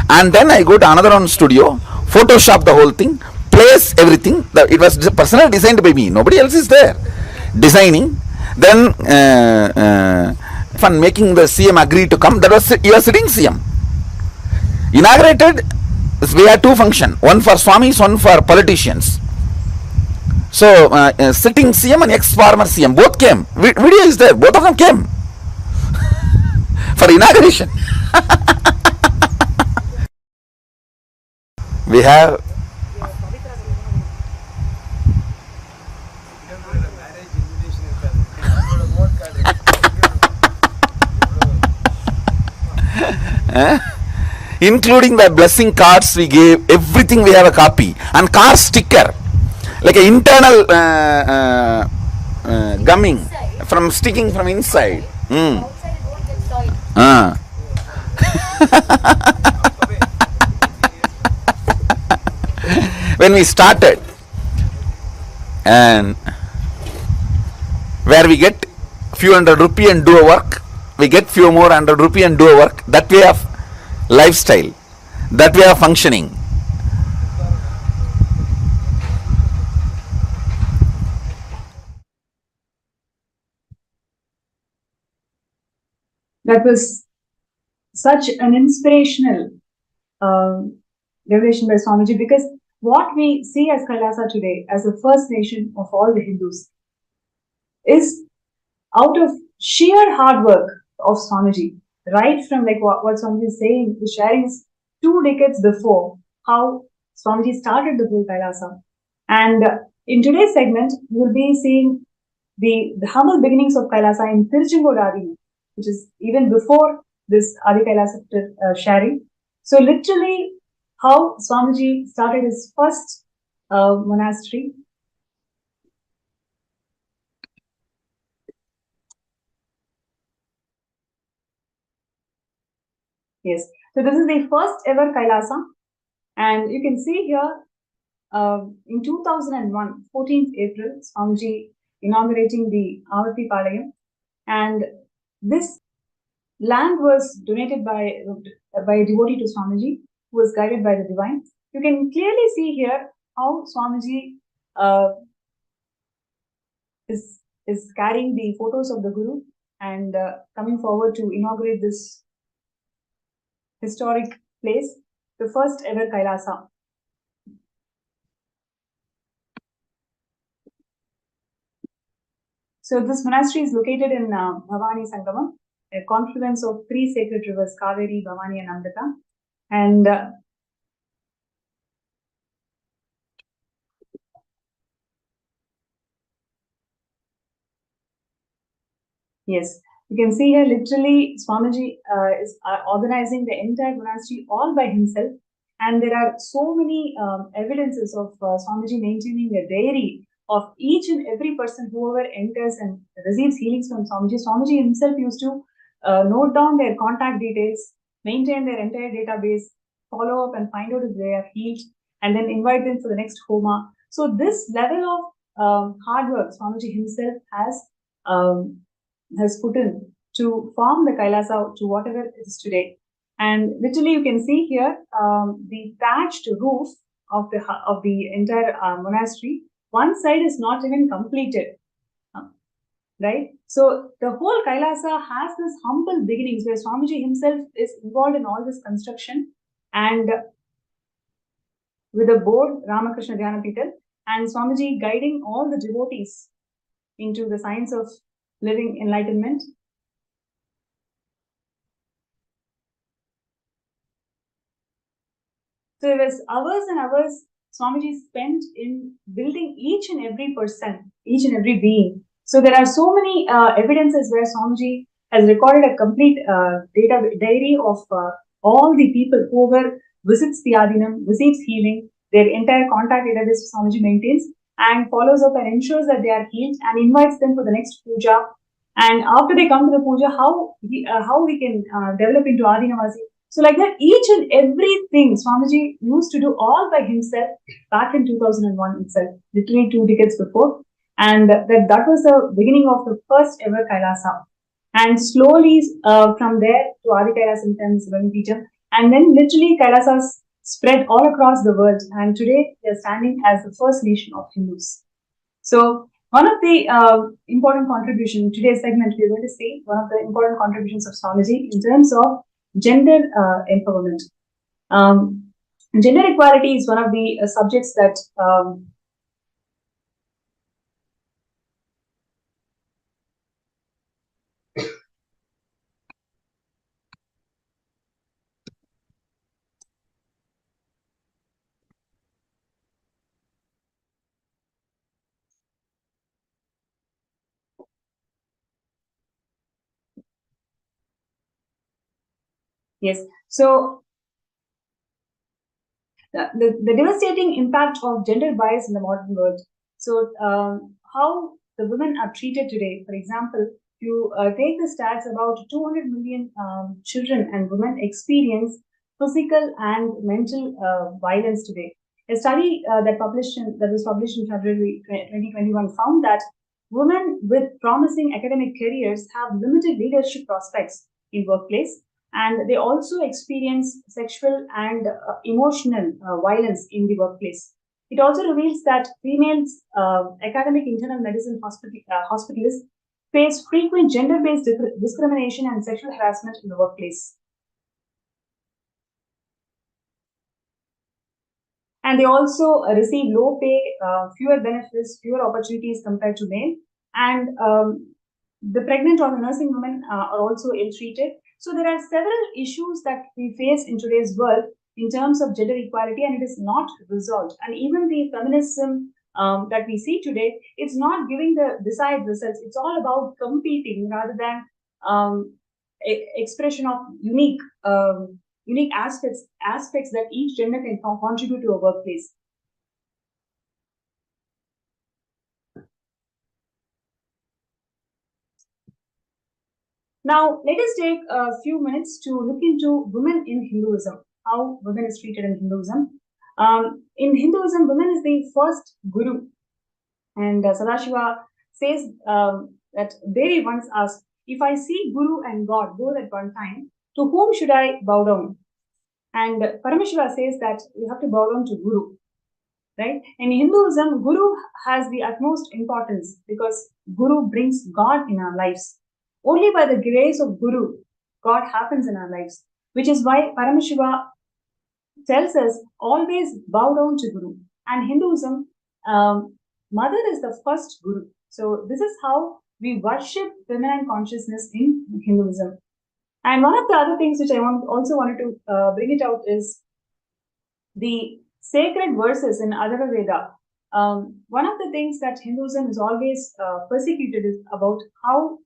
and then I go to another one studio, Photoshop the whole thing, place everything. It was personally designed by me. Nobody else is there designing. Then fun making the CM agree to come. That was, you are sitting CM. Inaugurated, we had 2 functions, one for Swamis, one for politicians. So sitting CM and ex-farmer CM both came. Video is there. Both of them came for inauguration. We have including the blessing cards we gave, everything we have a copy, and car sticker, like an internal gumming from sticking from inside. Ah. When we started, and where we get few hundred rupee and do a work, we get few more hundred rupee and do a work. That way of lifestyle, that way of functioning. That was such an inspirational revelation by Swamiji, because what we see as Kailasa today, as the first nation of all the Hindus, is out of sheer hard work of Swamiji. Right from like what Swamiji is saying, the sharings 2 decades before, how Swamiji started the whole Kailasa. And in today's segment, we'll be seeing the humble beginnings of Kailasa in Tiruchengodu Adi, which is even before this Adi Kailasa sharing. So literally, how Swamiji started his first monastery. Yes, so this is the first ever Kailasa, and you can see here in 2001, 14th April, Swamiji inaugurating the Avati Palayam, and this land was donated by a devotee to Swamiji, who was guided by the divine. You can clearly see here how Swamiji is carrying the photos of the Guru and coming forward to inaugurate this historic place, the first ever Kailasa. So this monastery is located in Bhavani Sangamam, a confluence of 3 sacred rivers, Kaveri, Bhavani and Amrita. And yes, you can see here literally Swamiji is organizing the entire monastery all by himself. And there are so many evidences of Swamiji maintaining a diary of each and every person, whoever enters and receives healings from Swamiji. Swamiji himself used to note down their contact details, maintain their entire database, follow up and find out if they are healed, and then invite them for the next Homa. So this level of hard work Swamiji himself has put in to form the Kailasa to whatever it is today. And literally, you can see here the thatched roof of the entire monastery. One side is not even completed, right? So the whole Kailasa has this humble beginnings where Swamiji himself is involved in all this construction, and with a board, Ramakrishna Dhyana Petal, and Swamiji guiding all the devotees into the science of living enlightenment. So it was hours and hours Swamiji spent in building each and every person, each and every being. So there are so many evidences where Swamiji has recorded a complete diary of all the people whoever visits the Adinam, receives healing, their entire contact database Swamiji maintains and follows up and ensures that they are healed and invites them for the next puja. And after they come to the puja, how we can develop into Adinamasi. So like that, each and everything Swamiji used to do all by himself back in 2001 itself, literally 2 decades before. And that was the beginning of the first ever Kailasa. And slowly from there to Adi Kailasa in terms of Peter. And then literally Kailasas spread all across the world. And today they are standing as the first nation of Hindus. So one of the important contributions in today's segment, we're going to see one of the important contributions of Swamiji in terms of gender empowerment. Gender equality is one of the subjects that Yes. So the devastating impact of gender bias in the modern world. So, how the women are treated today. For example, you take the stats, about 200 million children and women experience physical and mental violence today. A study that was published in February 2021 found that women with promising academic careers have limited leadership prospects in workplace, and they also experience sexual and emotional violence in the workplace. It also reveals that females, academic internal medicine hospitalists, face frequent gender based discrimination and sexual harassment in the workplace. And they also receive low pay, fewer benefits, fewer opportunities compared to men. And the pregnant or the nursing women are also ill treated. So there are several issues that we face in today's world in terms of gender equality, and it is not resolved. And even the feminism that we see today, it's not giving the desired results. It's all about competing rather than expression of unique aspects that each gender can contribute to a workplace. Now, let us take a few minutes to look into women in Hinduism, how women is treated in Hinduism. In Hinduism, women is the first guru, and Sadashiva says that Devi once asked, "If I see Guru and God both at one time, to whom should I bow down?" And Paramashiva says that you have to bow down to Guru, right? In Hinduism, Guru has the utmost importance because Guru brings God in our lives. Only by the grace of Guru, God happens in our lives, which is why Paramashiva tells us always bow down to Guru. And Hinduism, Mother is the first Guru. So this is how we worship feminine consciousness in Hinduism. And one of the other things which I also wanted to bring it out is the sacred verses in Adharva Veda. One of the things that Hinduism is always persecuted is about how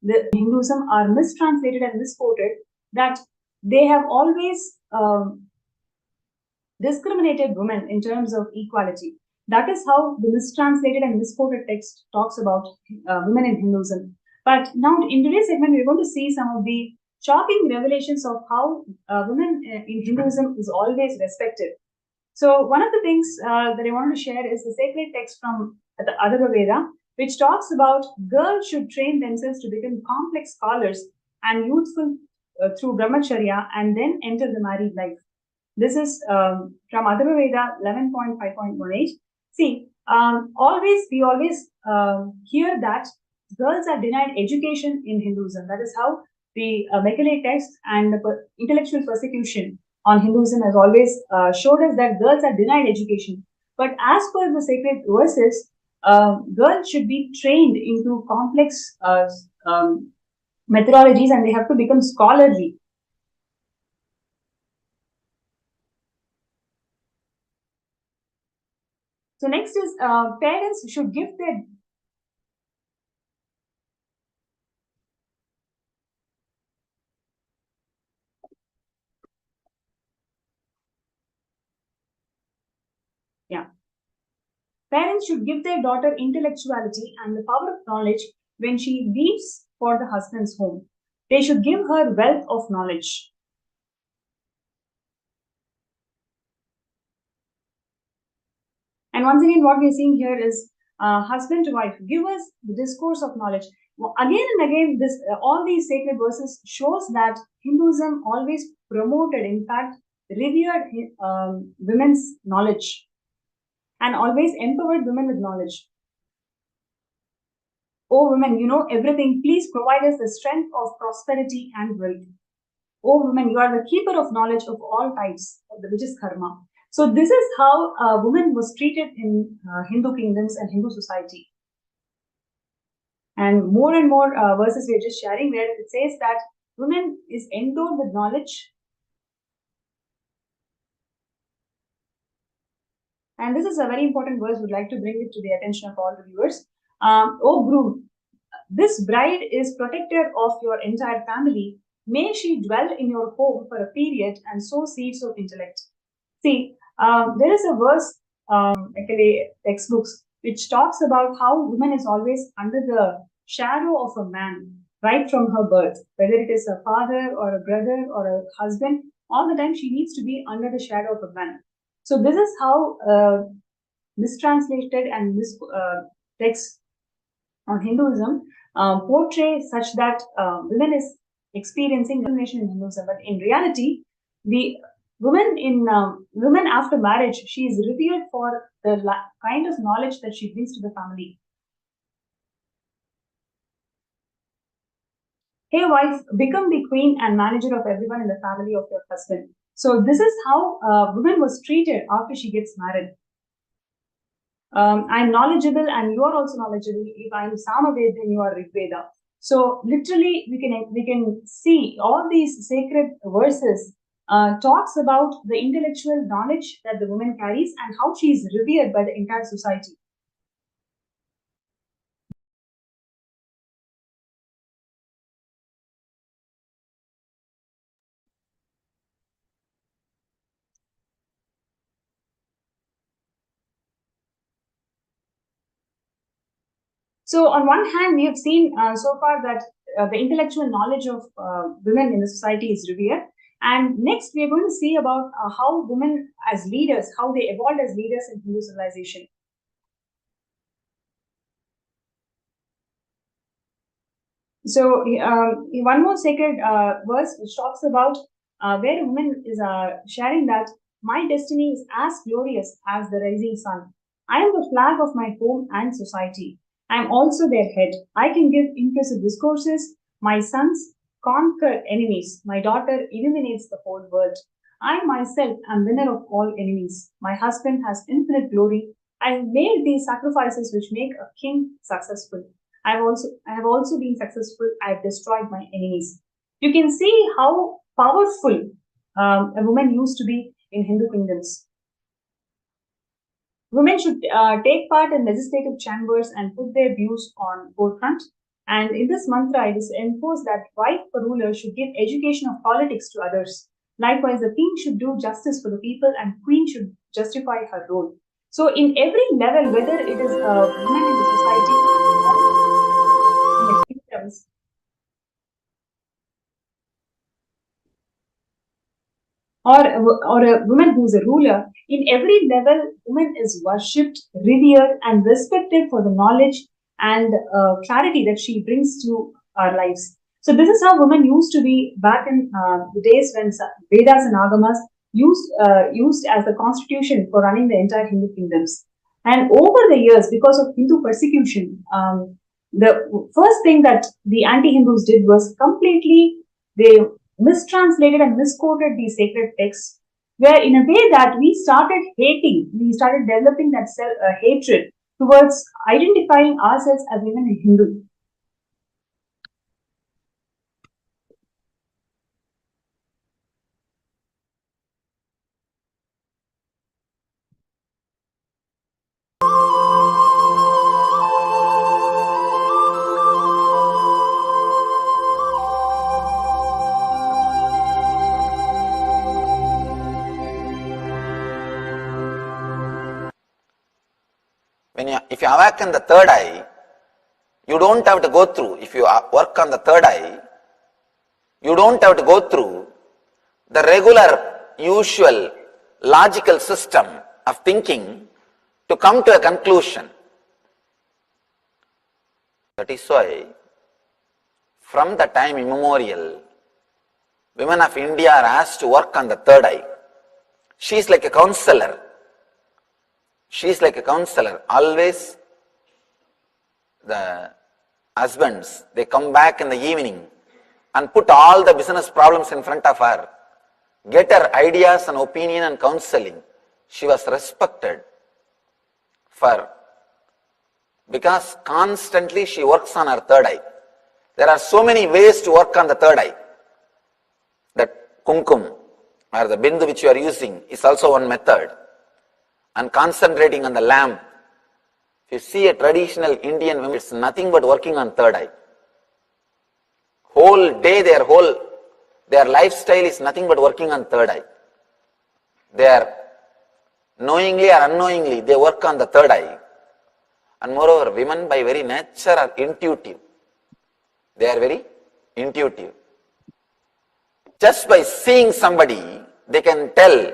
the Hinduism are mistranslated and misquoted, that they have always discriminated women in terms of equality. That is how the mistranslated and misquoted text talks about women in Hinduism. But now in today's segment, we're going to see some of the shocking revelations of how women in Hinduism is always respected. So one of the things that I wanted to share is the sacred text from the Adharva Veda, which talks about girls should train themselves to become complex scholars and youthful through brahmacharya and then enter the married life. This is from Adharva Veda 11.5.18. See, we always hear that girls are denied education in Hinduism. That is how the Macaulay text and the intellectual persecution on Hinduism has always showed us that girls are denied education. But as per the sacred verses, girls should be trained into complex methodologies and they have to become scholarly. So next is parents should give their Parents should give their daughter intellectuality and the power of knowledge when she leaves for the husband's home. They should give her wealth of knowledge. And once again, what we're seeing here is husband to wife, give us the discourse of knowledge. Well, again and again, all these sacred verses shows that Hinduism always promoted, in fact, revered women's knowledge and always empowered women with knowledge. Oh, women, you know everything. Please provide us the strength of prosperity and wealth. Oh, women, you are the keeper of knowledge of all types, which is karma. So this is how a woman was treated in Hindu kingdoms and Hindu society. And more verses we are just sharing where it says that women is endowed with knowledge. And this is a very important verse. Would like to bring it to the attention of all the viewers. Oh, groom, this bride is protector of your entire family. may she dwell in your home for a period and sow seeds of intellect. See, there is a verse, actually, textbooks, which talks about how woman is always under the shadow of a man right from her birth, whether it is a father or a brother or a husband, all the time she needs to be under the shadow of a man. So this is how mistranslated and text on Hinduism portray such that women is experiencing discrimination in Hinduism, but in reality, the women after marriage, she is revered for the kind of knowledge that she brings to the family. Hey wife, become the queen and manager of everyone in the family of your husband. So this is how woman was treated after she gets married. I'm knowledgeable and you are also knowledgeable. If I'm Samaved, then you are Rigveda. So literally, we can see all these sacred verses talks about the intellectual knowledge that the woman carries and how she is revered by the entire society. So on one hand, we have seen so far that the intellectual knowledge of women in the society is revered. And next, we are going to see about how women as leaders, how they evolved as leaders in Hindu civilization. So one more sacred verse which talks about where a woman is sharing that my destiny is as glorious as the rising sun. I am the flag of my home and society. I am also their head. I can give impressive discourses. My sons conquer enemies. My daughter illuminates the whole world. I myself am winner of all enemies. My husband has infinite glory. I have made these sacrifices which make a king successful. I have also been successful. I have destroyed my enemies. You can see how powerful a woman used to be in Hindu kingdoms. Women should take part in legislative chambers and put their views on forefront. And in this mantra, it is enforced that wife or ruler should give education of politics to others. Likewise, the king should do justice for the people and queen should justify her role. So in every level, whether it is women in the society or in the kingdoms, or a woman who is a ruler, in every level, woman is worshipped, revered, and respected for the knowledge and clarity that she brings to our lives. So this is how women used to be back in the days when Vedas and Agamas used as the constitution for running the entire Hindu kingdoms. And over the years, because of Hindu persecution, the first thing that the anti-Hindus did was completely they mistranslated and misquoted these sacred texts, where in a way that we started developing that hatred towards identifying ourselves as women in Hindu. If you awaken the third eye, you don't have to go through, if you work on the third eye, you don't have to go through the regular, usual, logical system of thinking to come to a conclusion. That is why, from the time immemorial, women of India are asked to work on the third eye. She is like a counselor. She is like a counselor. Always the husbands, they come back in the evening and put all the business problems in front of her, get her ideas and opinion and counseling. She was respected because constantly she works on her third eye. There are so many ways to work on the third eye. That kumkum or the bindu which you are using is also one method. And concentrating on the lamp. If you see a traditional Indian woman, it's nothing but working on third eye. Whole day, their whole Their lifestyle is nothing but working on third eye. They are knowingly or unknowingly, they work on the third eye. And moreover, women by very nature are intuitive. They are very intuitive. Just by seeing somebody, they can tell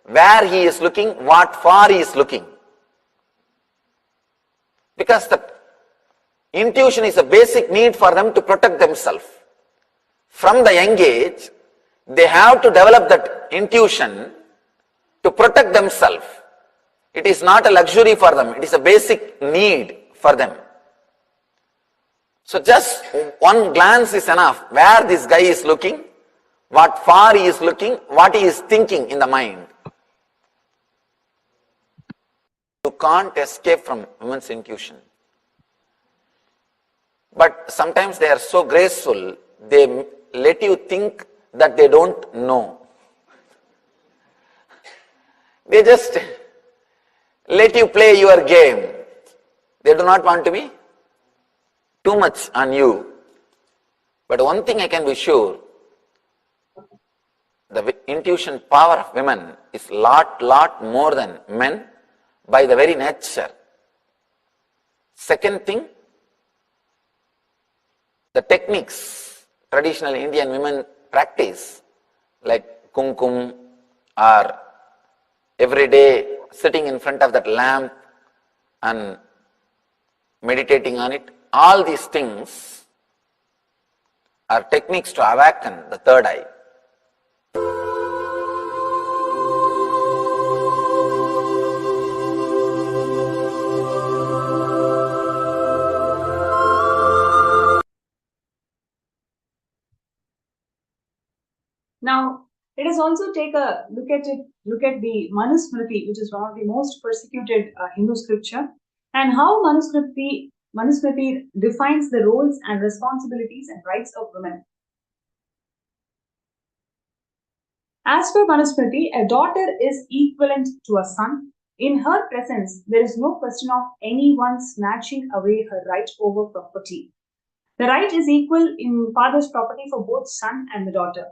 where he is looking, what for he is looking. Because the intuition is a basic need for them to protect themselves. From the young age, they have to develop that intuition to protect themselves. It is not a luxury for them, it is a basic need for them. So just one glance is enough, where this guy is looking, what for he is looking, what he is thinking in the mind. You can't escape from women's intuition. But sometimes they are so graceful, they let you think that they don't know. They just let you play your game. They do not want to be too much on you. But one thing I can be sure, the intuition power of women is lot more than men by the very nature. Second thing, the techniques traditional Indian women practice, like kumkum or every day sitting in front of that lamp and meditating on it, all these things are techniques to awaken the third eye. Now, let us also take a look at the Manusmriti, which is one of the most persecuted Hindu scripture, and how Manusmriti defines the roles and responsibilities and rights of women. As per Manusmriti, a daughter is equivalent to a son. In her presence, there is no question of anyone snatching away her right over property. The right is equal in father's property for both son and the daughter.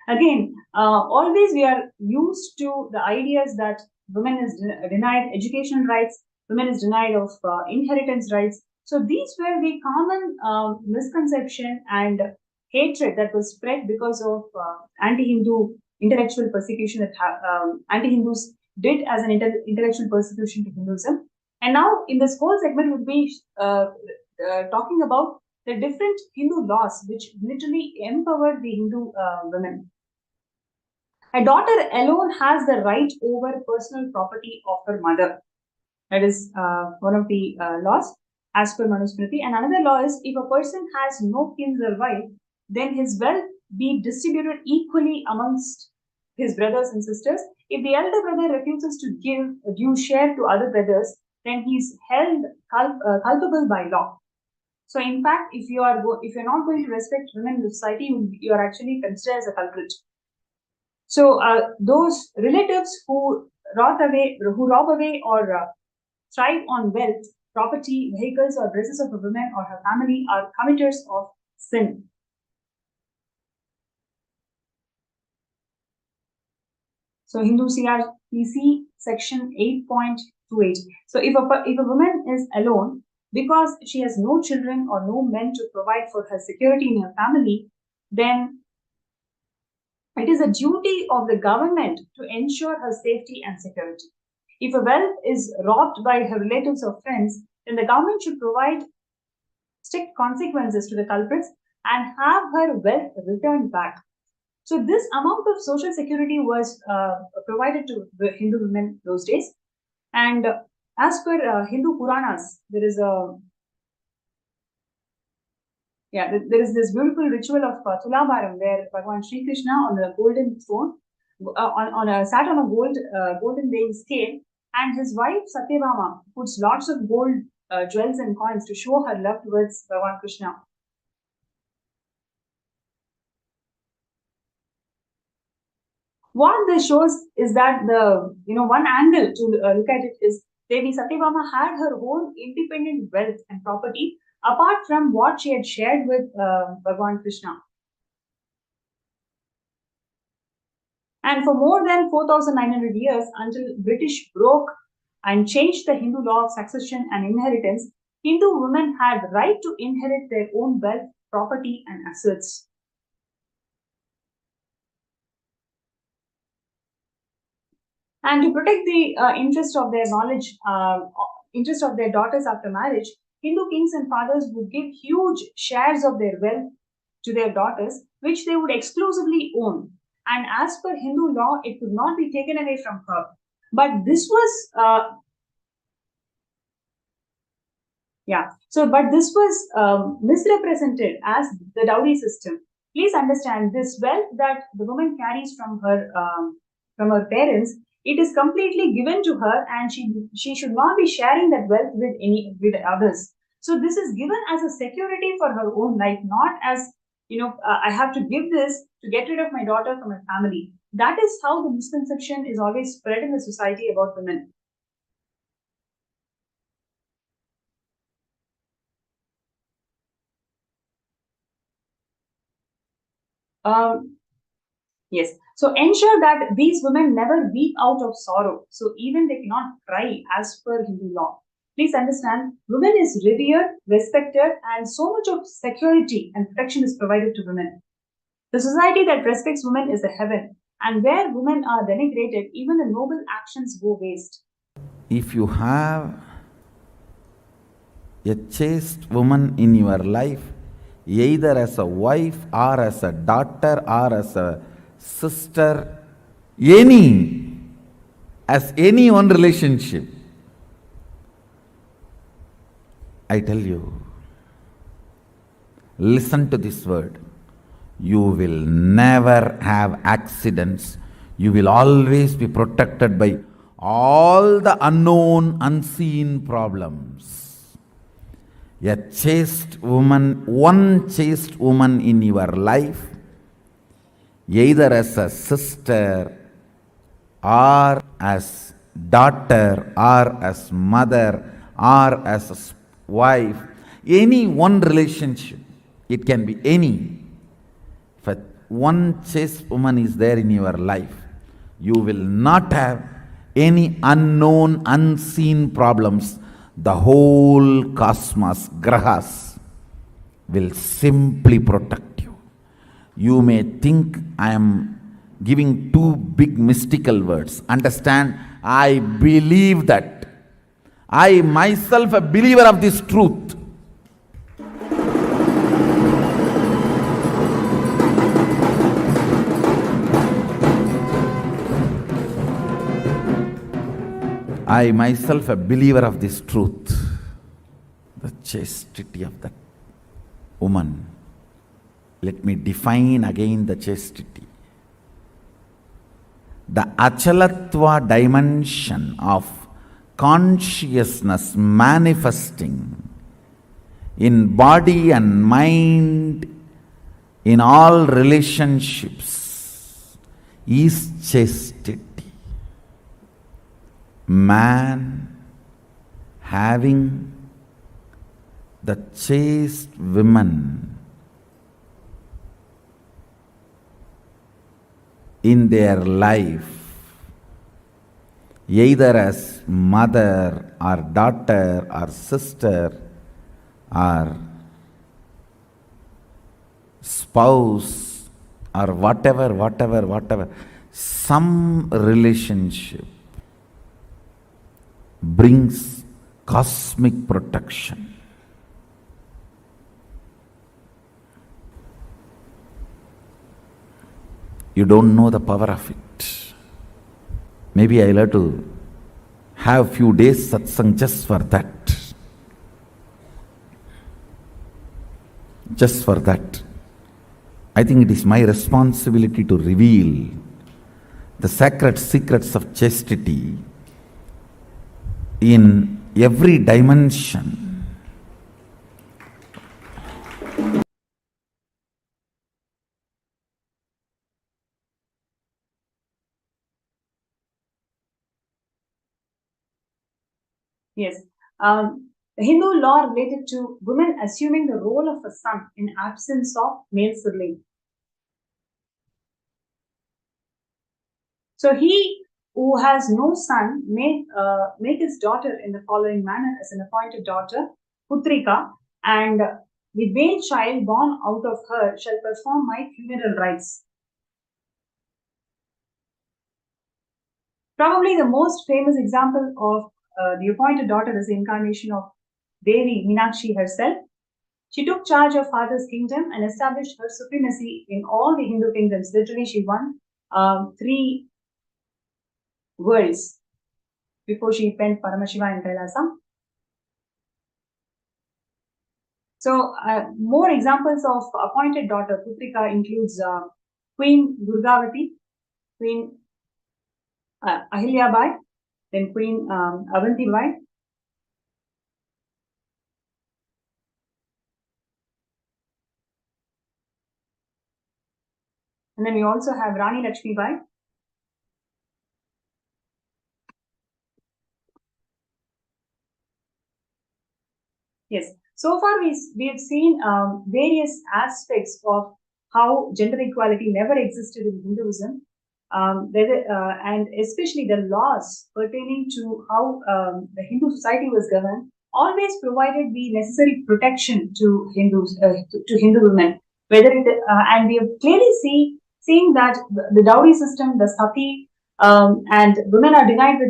Again, always we are used to the ideas that women is denied educational rights, women is denied of inheritance rights. So these were the common misconception and hatred that was spread because of anti-Hindu intellectual persecution that anti-Hindus did as an intellectual persecution to Hinduism. And now in this whole segment we'll be talking about the different Hindu laws which literally empowered the Hindu women. A daughter alone has the right over personal property of her mother. That is one of the laws as per Manusmriti. And another law is, if a person has no kin or wife, then his wealth be distributed equally amongst his brothers and sisters. If the elder brother refuses to give a due share to other brothers, then he is held culpable by law. So, in fact, if you're not going to respect women in the society, you are actually considered as a culprit. So, those relatives who rob away or thrive on wealth, property, vehicles, or dresses of a woman or her family are committers of sin. So, Hindu CRPC section 8.28. So, if a woman is alone because she has no children or no men to provide for her security in her family, then it is a duty of the government to ensure her safety and security. If a wealth is robbed by her relatives or friends, then the government should provide strict consequences to the culprits and have her wealth returned back. So this amount of social security was provided to the Hindu women those days. And as per Hindu Puranas, there is this beautiful ritual of Tulabharam where Bhagavan Sri Krishna on the golden throne, sat on a golden weighing scale, and his wife Satyabhama puts lots of gold jewels and coins to show her love towards Bhagavan Krishna. What this shows is that one angle to look at it is Devi Satyabhama had her own independent wealth and property apart from what she had shared with Bhagavan Krishna. And for more than 4,900 years, until British broke and changed the Hindu law of succession and inheritance, Hindu women had right to inherit their own wealth, property, and assets. And to protect the interest of their interest of their daughters after marriage, Hindu kings and fathers would give huge shares of their wealth to their daughters, which they would exclusively own. And as per Hindu law, it could not be taken away from her. But this was but this was misrepresented as the dowry system. Please understand this wealth that the woman carries from her parents. It is completely given to her, and she should not be sharing that wealth with others. So this is given as a security for her own life, not as I have to give this to get rid of my daughter from my family. That is how the misconception is always spread in the society about women. Um, Yes. So ensure that these women never weep out of sorrow. So even they cannot cry as per Hindu law. Please understand, women is revered, respected, and so much of security and protection is provided to women. The society that respects women is a heaven, and where women are denigrated, even the noble actions go waste. If you have a chaste woman in your life, either as a wife or as a daughter or as a sister, as any one relationship, I tell you, listen to this word. You will never have accidents. You will always be protected by all the unknown, unseen problems. A chaste woman, one chaste woman in your life, either as a sister or as daughter or as mother or as a wife, any one relationship, it can be any. If one chaste woman is there in your life, you will not have any unknown, unseen problems. The whole cosmos, grahas, will simply protect you. You may think I am giving two big mystical words. Understand, I believe that. I myself a believer of this truth. I myself a believer of this truth. The chastity of that woman. Let me define again the chastity. The achalatva dimension of consciousness manifesting in body and mind in all relationships is chastity. Man having the chaste women in their life, either as mother or daughter or sister or spouse or whatever, some relationship brings cosmic protection. You don't know the power of it. Maybe I'll have to have few days satsang just for that. Just for that. I think it is my responsibility to reveal the sacred secrets of chastity in every dimension. Yes. The Hindu law related to women assuming the role of a son in absence of male sibling. So he who has no son may make his daughter in the following manner as an appointed daughter, Putrika, and the male child born out of her shall perform my funeral rites. Probably the most famous example of the appointed daughter is the incarnation of Devi Meenakshi herself. She took charge of father's kingdom and established her supremacy in all the Hindu kingdoms. Literally, she won 3 worlds before she penned Paramashivam in Kailasa. So, more examples of appointed daughter Putrika includes Queen Durgavati, Queen Ahilyabai, then Queen Avantibai. And then we also have Rani Lakshmi Bai. Yes. So far, we have seen various aspects of how gender equality never existed in Hinduism, and especially the laws pertaining to how the Hindu society was governed always provided the necessary protection to Hindus, to Hindu women. Whether it and we have clearly seeing that the dowry system, the sati, and women are denied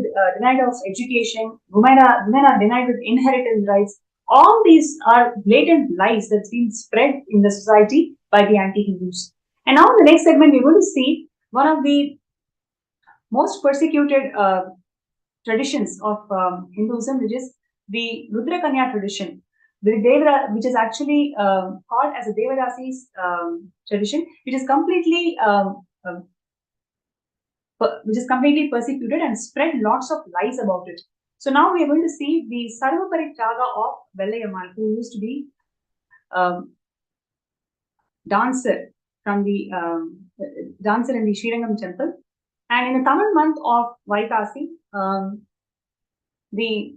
of education. Women are denied with inheritance rights. All these are blatant lies that's been spread in the society by the anti-Hindus. And now in the next segment, we're going to see one of the most persecuted traditions of Hinduism, which is the Rudra Kanya tradition, which is actually called as a Devadasi's tradition, which is completely persecuted and spread lots of lies about it. So now we are going to see the Sarvaparitraga of Vellayammal, who used to be dancer from the dancer in the Srirangam temple. And in the Tamil month of Vaikasi, the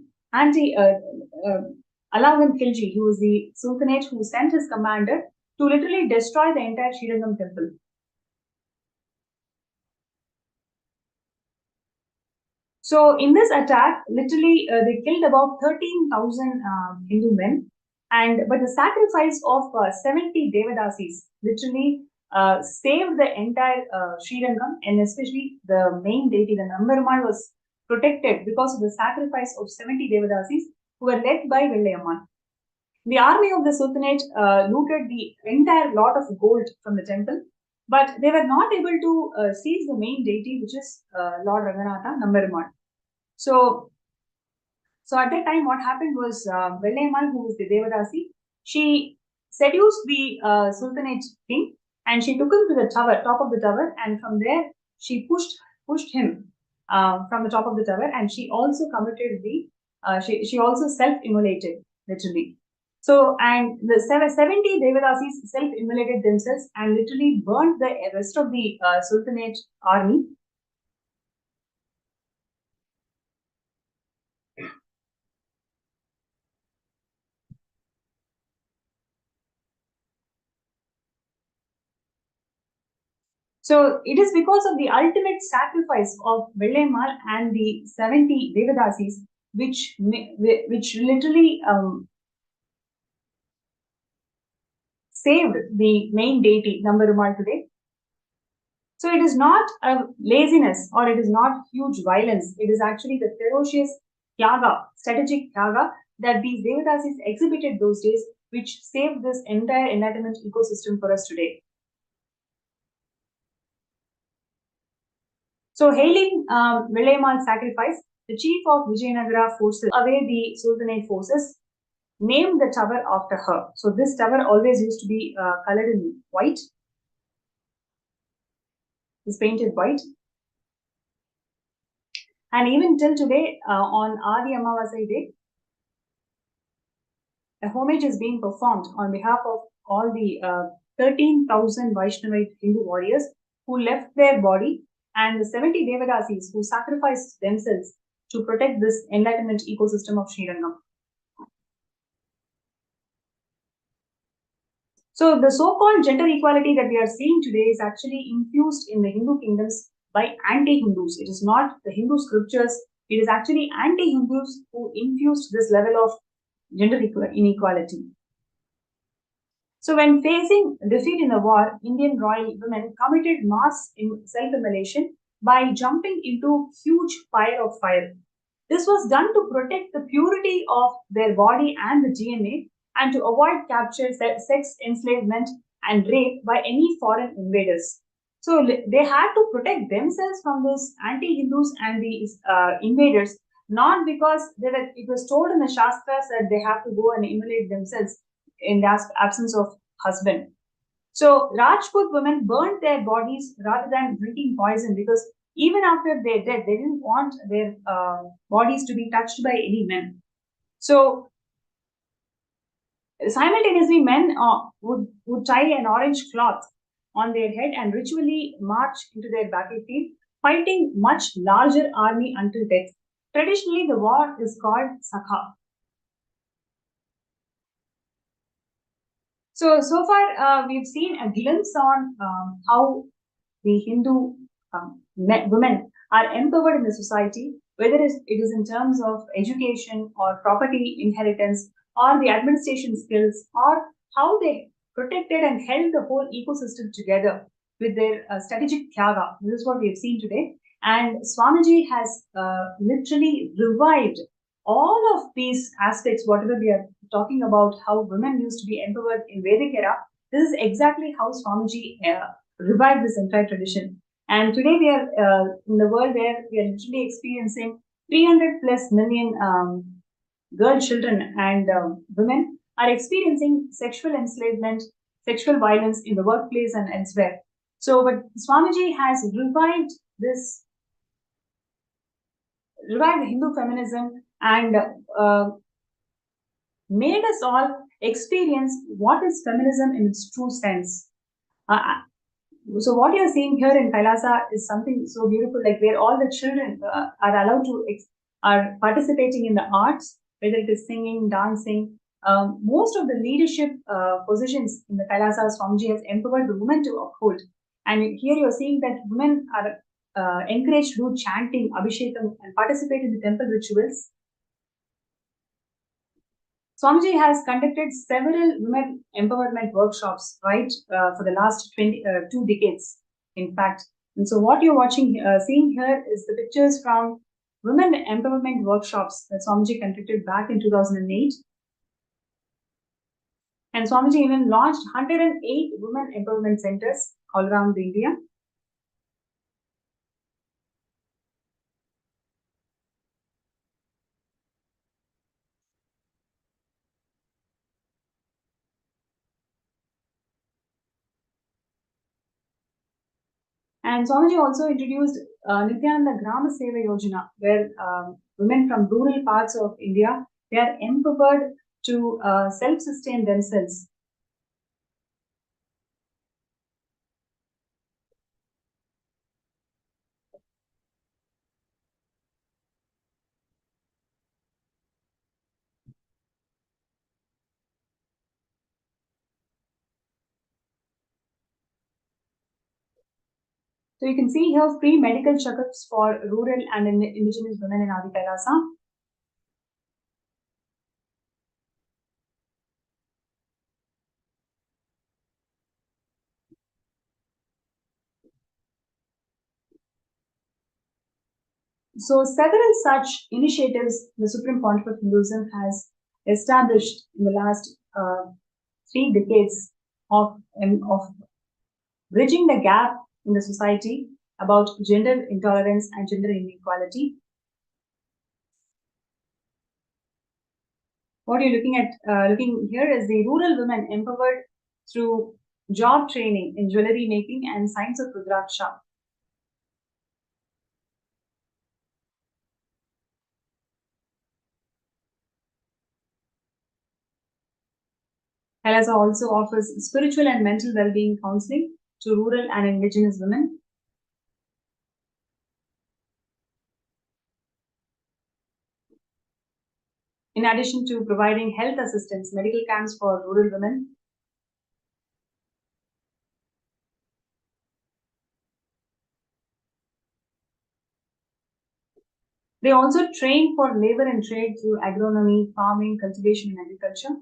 Alauddin Khilji, who was the Sultanate who sent his commander to literally destroy the entire Srirangam temple. So in this attack, literally they killed about 13,000 Hindu men, but the sacrifice of 70 Devadasis literally saved the entire Srirangam, and especially the main deity, the Nambarmal, was protected because of the sacrifice of 70 Devadasis who were led by Vellayammal. The army of the Sultanate looted the entire lot of gold from the temple, but they were not able to seize the main deity, which is Lord Raghunatha, Nambarmal. So at that time, what happened was Vellayammal, who was the Devadasi, she seduced the Sultanate king, and she took him to the top of the tower, and from there she pushed him from the top of the tower, and she also committed she also self-immolated literally. So, and the 70 Devadasis self-immolated themselves and literally burned the rest of the Sultanate army. So it is because of the ultimate sacrifice of Vellayammal and the 70 Devadasis, which literally saved the main deity, Nambarumal, today. So it is not a laziness or it is not huge violence. It is actually the ferocious Tyaga, strategic Tyaga that these Devadasis exhibited those days, which saved this entire enlightenment ecosystem for us today. So, hailing Vellayammal's sacrifice, the chief of Vijayanagara forces away the Sultanate forces, named the tower after her. So, this tower always used to be colored in white. It's painted white. And even till today, on Adi Amavasai day, a homage is being performed on behalf of all the 13,000 Vaishnavite Hindu warriors who left their body, and the 70 Devadasis who sacrificed themselves to protect this enlightenment ecosystem of Srirangam. So the so-called gender equality that we are seeing today is actually infused in the Hindu kingdoms by anti-Hindus. It is not the Hindu scriptures. It is actually anti-Hindus who infused this level of gender inequality. So when facing defeat in the war, Indian royal women committed mass self-immolation by jumping into huge pile of fire. This was done to protect the purity of their body and the DNA and to avoid capture, sex enslavement and rape by any foreign invaders. So they had to protect themselves from this anti-Hindus and these invaders, not because it was told in the Shastras that they have to go and immolate themselves in the absence of husband. So Rajput women burnt their bodies rather than drinking poison because even after their death, they didn't want their bodies to be touched by any men. So simultaneously, men would tie an orange cloth on their head and ritually march into their battlefield, fighting much larger army until death. Traditionally, the war is called Sakha. So far, we've seen a glimpse on how the Hindu women are empowered in the society, whether it is in terms of education or property inheritance or the administration skills or how they protected and held the whole ecosystem together with their strategic tyaga. This is what we have seen today. And Swamiji has literally revived all of these aspects, whatever we are talking about, how women used to be empowered in Vedic era. This is exactly how Swamiji revived this entire tradition. And today we are in the world where we are literally experiencing 300 plus million girl children and women are experiencing sexual enslavement, sexual violence in the workplace and elsewhere. So, but Swamiji has revived Hindu feminism and made us all experience what is feminism in its true sense. So what you're seeing here in Kailasa is something so beautiful, like where all the children are allowed to are participating in the arts, whether it is singing, dancing. Most of the leadership positions in the Kailasa, Swamiji has empowered the women to uphold. And here you're seeing that women are encouraged to do chanting, abhishekam, and participate in the temple rituals. Swamiji has conducted several women empowerment workshops, right, for the last 2 decades, in fact. And so what you're seeing here is the pictures from women empowerment workshops that Swamiji conducted back in 2008. And Swamiji even launched 108 women empowerment centers all around India. And Swamiji also introduced Nithyananda Grama Seva Yojana, where women from rural parts of India, they are empowered to self-sustain themselves. So you can see here free medical checkups for rural and indigenous women in Adi Kailasa. So several such initiatives the Supreme Pontiff of Hinduism has established in the last 3 decades of bridging the gap in the society about gender intolerance and gender inequality. What you're looking here is the rural women empowered through job training in jewelry making and science of Rudraksha. Kailasa also offers spiritual and mental well-being counseling to rural and indigenous women. In addition to providing health assistance, medical camps for rural women. They also train for labor and trade through agronomy, farming, cultivation, and agriculture.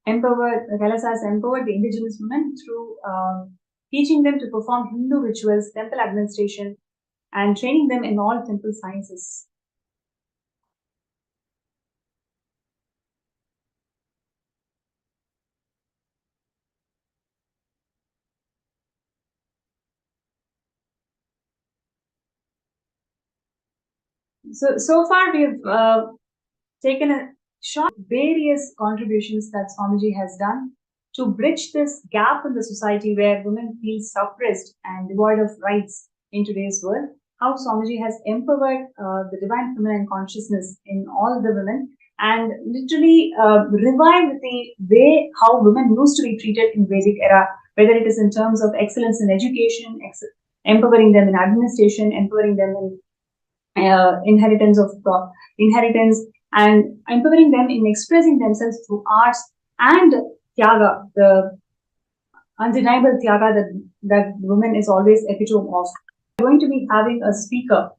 Kailasa has empowered the indigenous women through teaching them to perform Hindu rituals, temple administration, and training them in all temple sciences. So far we've taken a short various contributions that Swamiji has done to bridge this gap in the society where women feel suppressed and devoid of rights in today's world. How Swamiji has empowered the divine feminine consciousness in all the women and literally revived the way how women used to be treated in Vedic era, whether it is in terms of excellence in education, empowering them in administration, empowering them in inheritance and empowering them in expressing themselves through arts and tyaga, the undeniable tyaga that woman is always epitome of. We're going to be having a speaker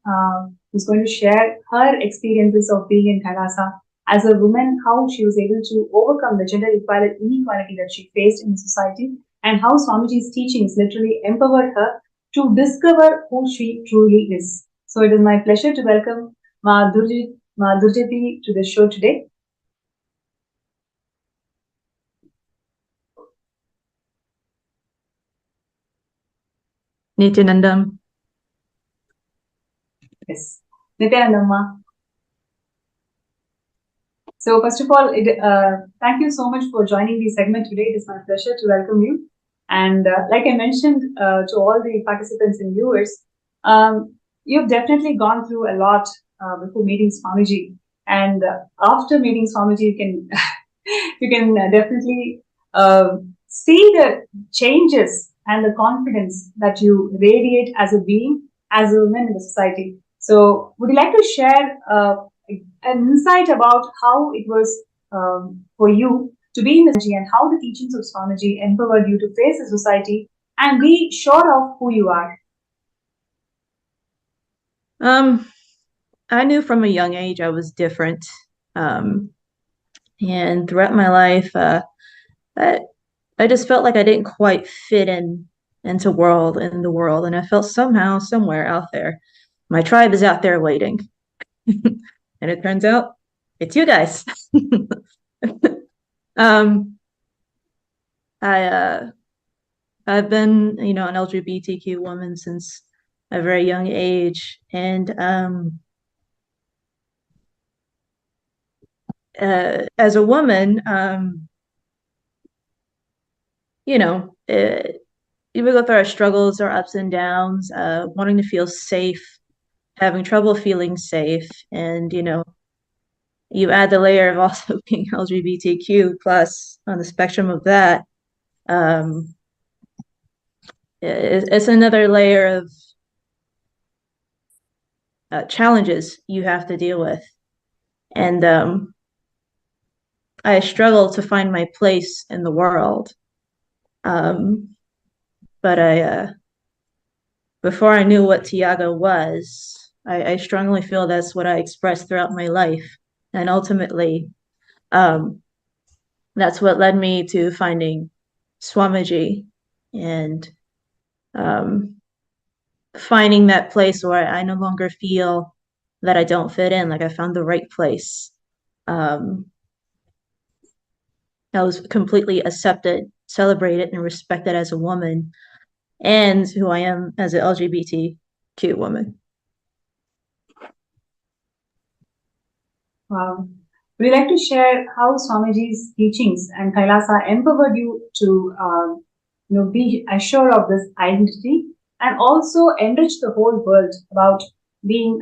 who's going to share her experiences of being in Kailasa as a woman, how she was able to overcome the gender inequality that she faced in society, and how Swamiji's teachings literally empowered her to discover who she truly is. So it is my pleasure to welcome Ma Durjiti to the show today. Nithyananda. Yes, Nithyananda. So first of all, thank you so much for joining the segment today. It is my pleasure to welcome you. And like I mentioned to all the participants and viewers, you've definitely gone through a lot before meeting Swamiji. And after meeting Swamiji, you can you can definitely see the changes and the confidence that you radiate as a being, as a woman in the society. So would you like to share an insight about how it was for you to be in the Swamiji and how the teachings of Swamiji empowered you to face the society and be sure of who you are? I knew from a young age I was different. And throughout my life, I just felt like I didn't quite fit into the world. And I felt somehow, somewhere out there, my tribe is out there waiting. And it turns out it's you guys. I've been, an LGBTQ woman since a very young age. And as a woman, we go through our struggles, our ups and downs, wanting to feel safe, having trouble feeling safe. And, you add the layer of also being LGBTQ plus on the spectrum of that. It's another layer of challenges you have to deal with. And I struggle to find my place in the world. But before I knew what Tiago was, I strongly feel that's what I expressed throughout my life. And ultimately, that's what led me to finding Swamiji and finding that place where I no longer feel that I don't fit in, like I found the right place. I was completely accepted, celebrated, and respected as a woman, and who I am as an LGBTQ woman. Wow. Would you like to share how Swamiji's teachings and Kailasa empowered you to be assured of this identity and also enrich the whole world about being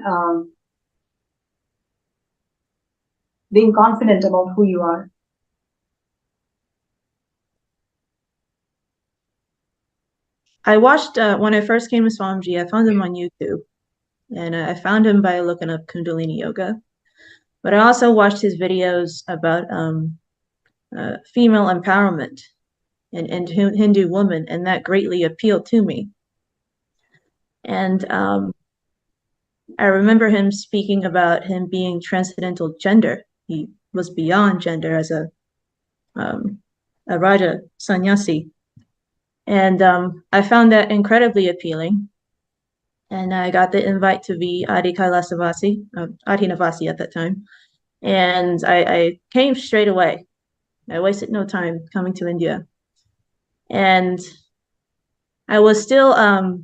confident about who you are? I watched, when I first came to Swamiji, I found him on YouTube. And I found him by looking up Kundalini Yoga. But I also watched his videos about female empowerment and Hindu women, and that greatly appealed to me. And I remember him speaking about him being transcendental gender. He was beyond gender as a Raja sannyasi. And I found that incredibly appealing. And I got the invite to be Adi Kailasavasi, Adhinavasi at that time. And I came straight away. I wasted no time coming to India. And I was still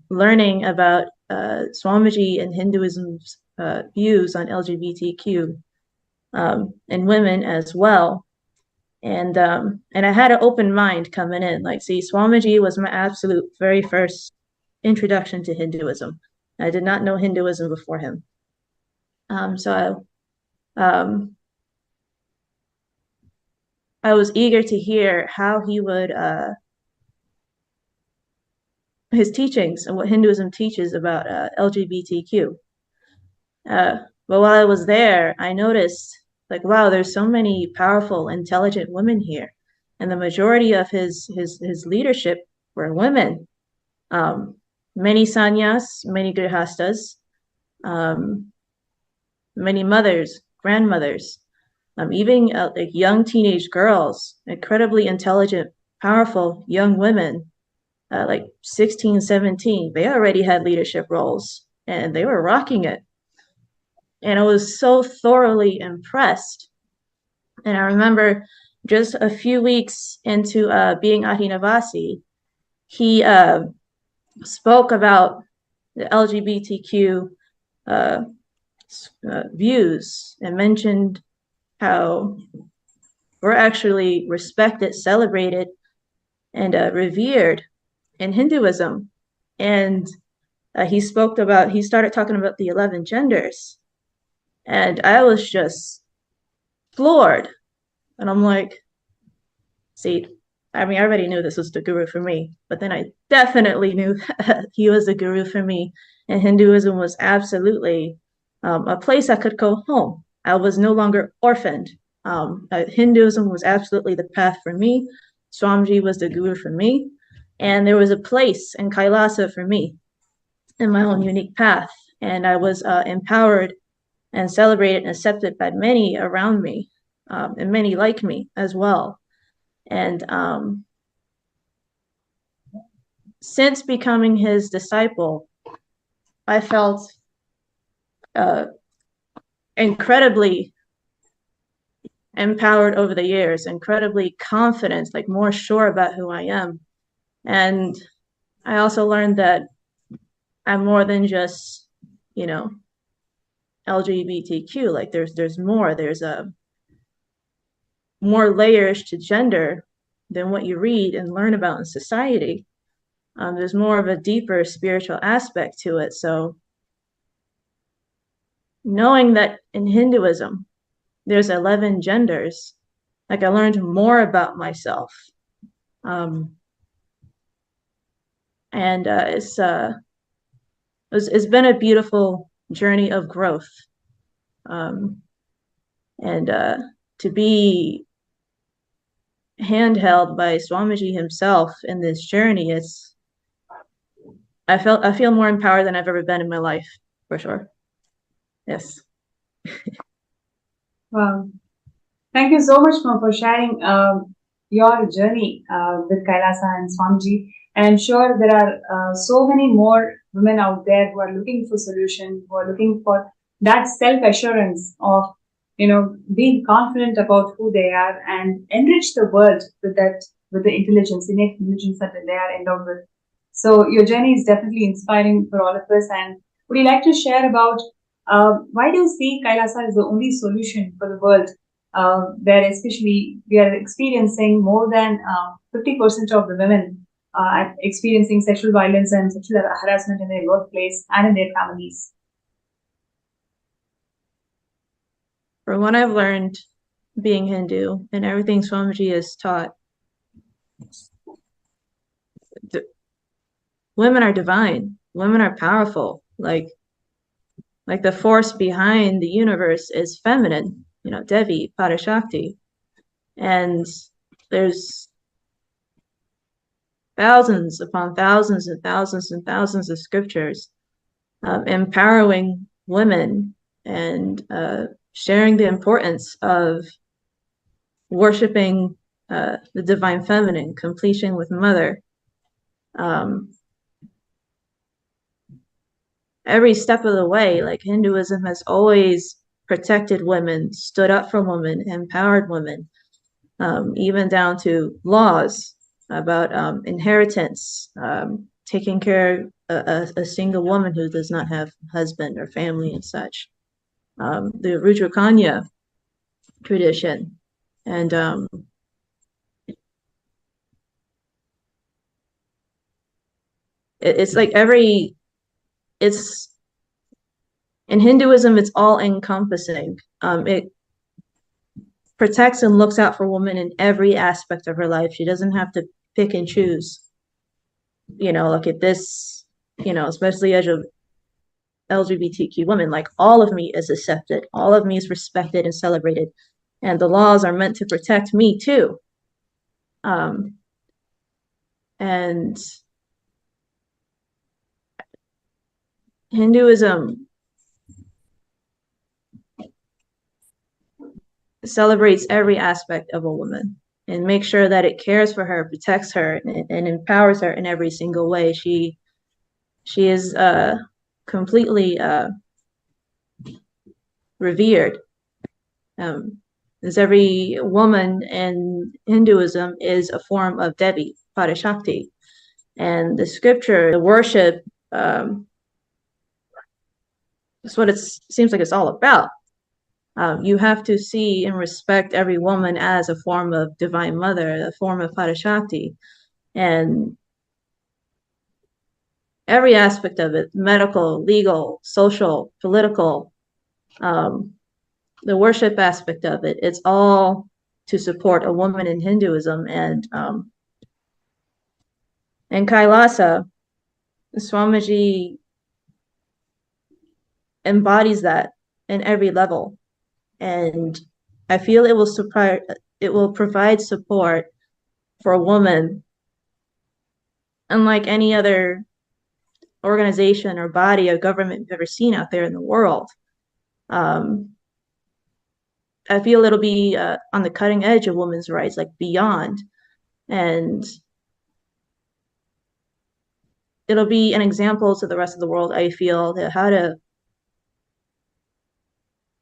learning about Swamiji and Hinduism's views on LGBTQ and women as well. And I had an open mind coming in. Like, see, Swamiji was my absolute very first introduction to Hinduism. I did not know Hinduism before him. So I was eager to hear how he would his teachings and what Hinduism teaches about LGBTQ. But while I was there, I noticed, like, wow, there's so many powerful, intelligent women here, and the majority of his leadership were women. Many sannyas, many grihastas, many mothers, grandmothers, even like young teenage girls, incredibly intelligent, powerful young women, like 16, 17. They already had leadership roles and they were rocking it. And I was so thoroughly impressed. And I remember just a few weeks into being Adhinavasi, he spoke about the LGBTQ views and mentioned how we're actually respected, celebrated, and revered in Hinduism. And he started talking about the 11 genders. And I was just floored. And I'm like, see, I mean, I already knew this was the guru for me, but then I definitely knew that he was the guru for me. And Hinduism was absolutely a place I could go home. I was no longer orphaned. Hinduism was absolutely the path for me. Swamiji was the guru for me. And there was a place in Kailasa for me in my own unique path. And I was empowered and celebrated and accepted by many around me, and many like me as well. And since becoming his disciple, I felt incredibly empowered over the years, incredibly confident, like more sure about who I am. And I also learned that I'm more than just, LGBTQ. Like there's more. There's more layers to gender than what you read and learn about in society. There's more of a deeper spiritual aspect to it. So knowing that in Hinduism, there's 11 genders, like I learned more about myself. And it's been a beautiful journey of growth. And to be handheld by Swamiji himself in this journey, I feel more empowered than I've ever been in my life, for sure. Yes. Wow. Thank you so much for sharing your journey with Kailasa and Swamiji. And I'm sure there are so many more women out there who are looking for solution, who are looking for that self-assurance of, being confident about who they are and enrich the world with the intelligence, innate intelligence that they are endowed with. So your journey is definitely inspiring for all of us. And would you like to share about why do you see Kailasa as the only solution for the world, where especially we are experiencing more than 50% of the women experiencing sexual violence and sexual harassment in their workplace and in their families? From what I've learned being Hindu and everything Swamiji has taught, women are divine. Women are powerful. Like the force behind the universe is feminine. Devi, Parashakti. And there's thousands upon thousands and thousands and thousands of scriptures empowering women and sharing the importance of worshiping the divine feminine, completion with mother. Every step of the way, like Hinduism has always protected women, stood up for women, empowered women, even down to laws about inheritance, taking care of a single woman who does not have husband or family and such. The Rudrakanya tradition. And it's like it's in Hinduism, it's all encompassing. It protects and looks out for women in every aspect of her life. She doesn't have to pick and choose. Look at this, especially as a LGBTQ woman, like all of me is accepted, all of me is respected and celebrated, and the laws are meant to protect me too. And Hinduism celebrates every aspect of a woman and makes sure that it cares for her, protects her, and empowers her in every single way. She is completely revered. As every woman in Hinduism is a form of Devi, Parashakti. And the scripture, the worship, that's what it seems like it's all about. You have to see and respect every woman as a form of divine mother, a form of Parashakti. And every aspect of it, medical, legal, social, political, the worship aspect of it, it's all to support a woman in Hinduism. And Kailasa, Swamiji embodies that in every level. And I feel it will provide support for a woman unlike any other organization or body or government you've ever seen out there in the world. I feel it'll be on the cutting edge of women's rights, like beyond. And it'll be an example to the rest of the world, I feel, that how to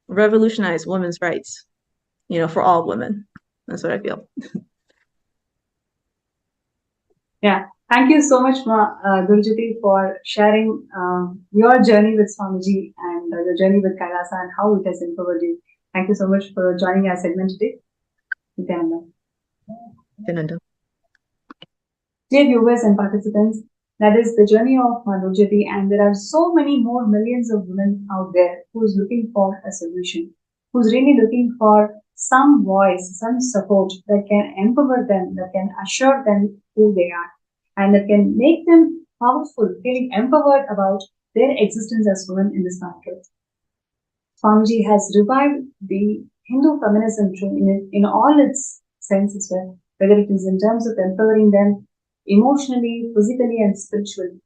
revolutionize women's rights, for all women. That's what I feel. Yeah, thank you so much, Gurjyoti, for sharing your journey with Swamiji and your journey with Kailasa and how it has empowered you. Thank you so much for joining our segment today. Nithyananda. Dear viewers and participants, that is the journey of Gurjyoti, and there are so many more millions of women out there who's looking for a solution, who's really looking for some voice, some support that can empower them, that can assure them who they are, and that can make them powerful, feeling empowered about their existence as women in this market. Swamiji has revived the Hindu feminism in all its senses, whether it is in terms of empowering them emotionally, physically, and spiritually.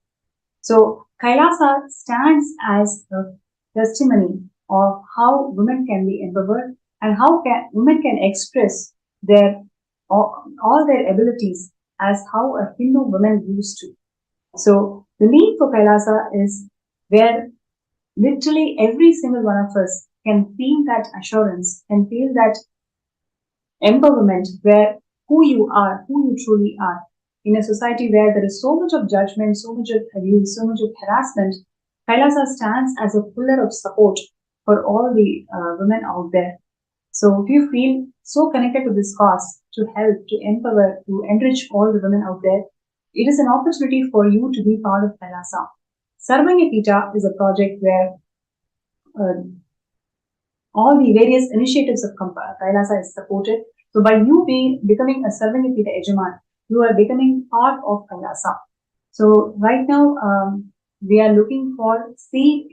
So Kailasa stands as a testimony of how women can be empowered and how women can express all their abilities as how a Hindu woman used to. So the need for Kailasa is where literally every single one of us can feel that assurance, can feel that empowerment, where who you truly are. In a society where there is so much of judgment, so much of abuse, so much of harassment, Kailasa stands as a pillar of support for all the women out there. So if you feel so connected to this cause, to help, to empower, to enrich all the women out there, it is an opportunity for you to be part of Kailasa. Sarvanyapita is a project where all the various initiatives of Kailasa is supported. So by you becoming a Sarvanyapita Ejaman, you are becoming part of Kailasa. So right now, we are looking for seed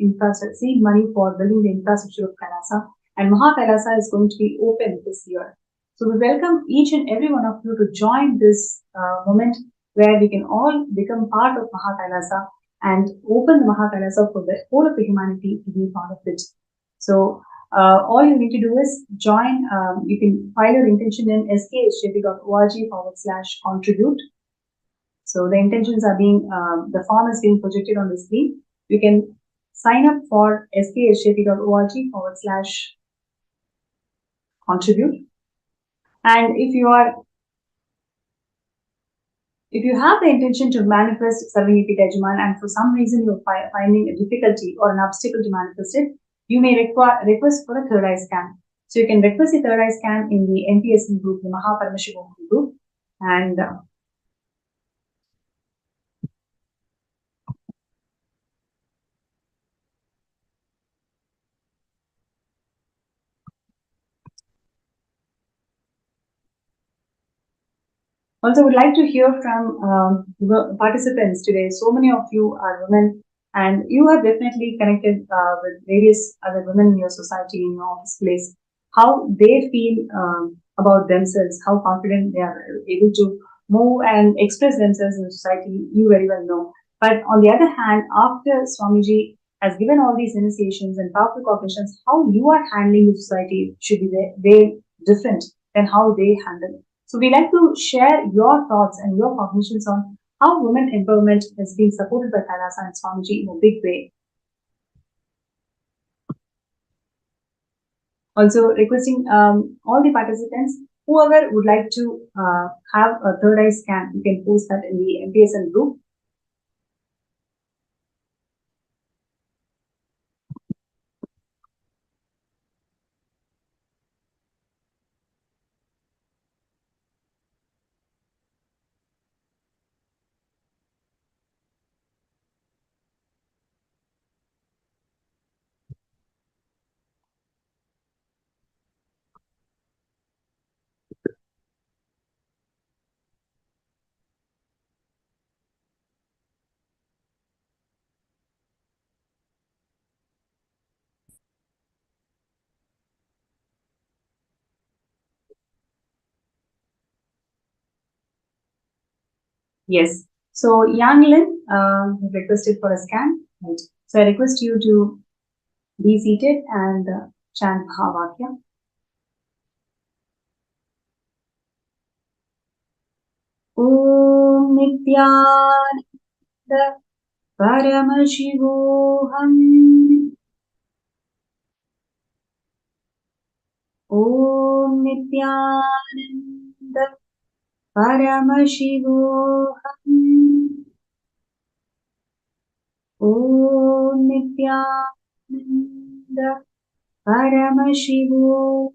money for building the infrastructure of Kailasa. and Mahakailasa is going to be open this year. So we welcome each and every one of you to join this moment where we can all become part of Mahakailasa and open the Mahakailasa for the whole of the humanity to be part of it. So all you need to do is join. You can file your intention in skshjp.org/contribute. So the intentions are being, the form is being projected on the screen. You can sign up for skshjp.org/contribute. And if you have the intention to manifest Sarvanyati Tejaman and for some reason you're finding a difficulty or an obstacle to manifest it, you may request for a third eye scan. So you can request a third eye scan in the MPSN group, the Paramashivam group, and also would like to hear from the participants today. So many of you are women, and you have definitely connected with various other women in your society, in your office place, how they feel about themselves, how confident they are able to move and express themselves in society, you very well know. But on the other hand, after Swamiji has given all these initiations and powerful cognitions, how you are handling the society should be very different than how they handle it. So we like to share your thoughts and your cognitions on how women empowerment is being supported by Kailasa and Swamiji in a big way. Also requesting all the participants, whoever would like to have a third eye scan, you can post that in the MPSN group. Yes. So Yang Lin requested for a scan. Right. So I request you to be seated and chant Mahavakya. Om Nithyananda Paramashivam. Om Nithyananda Paramashivam. Om Nithyananda Paramashivam.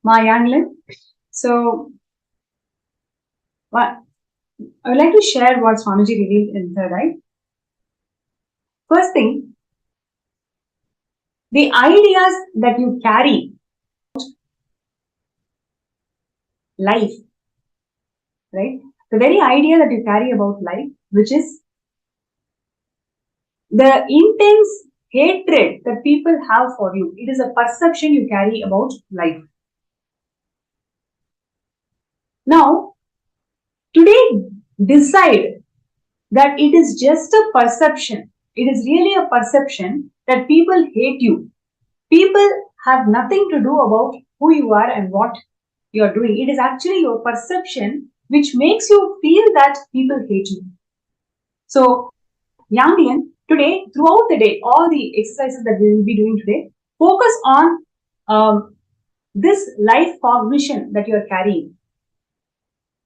Ma Yanglin. So, what I would like to share what Swamiji revealed in third eye. First thing, the ideas that you carry life, right? The very idea that you carry about life, which is the intense hatred that people have for you. It is a perception you carry about life. Now, today, decide that it is just a perception. It is really a perception that people hate you. People have nothing to do about who you are and what you are doing. It is actually your perception which makes you feel that people hate you. So, Yanglian, today, throughout the day, all the exercises that we will be doing today, focus on this life cognition that you are carrying.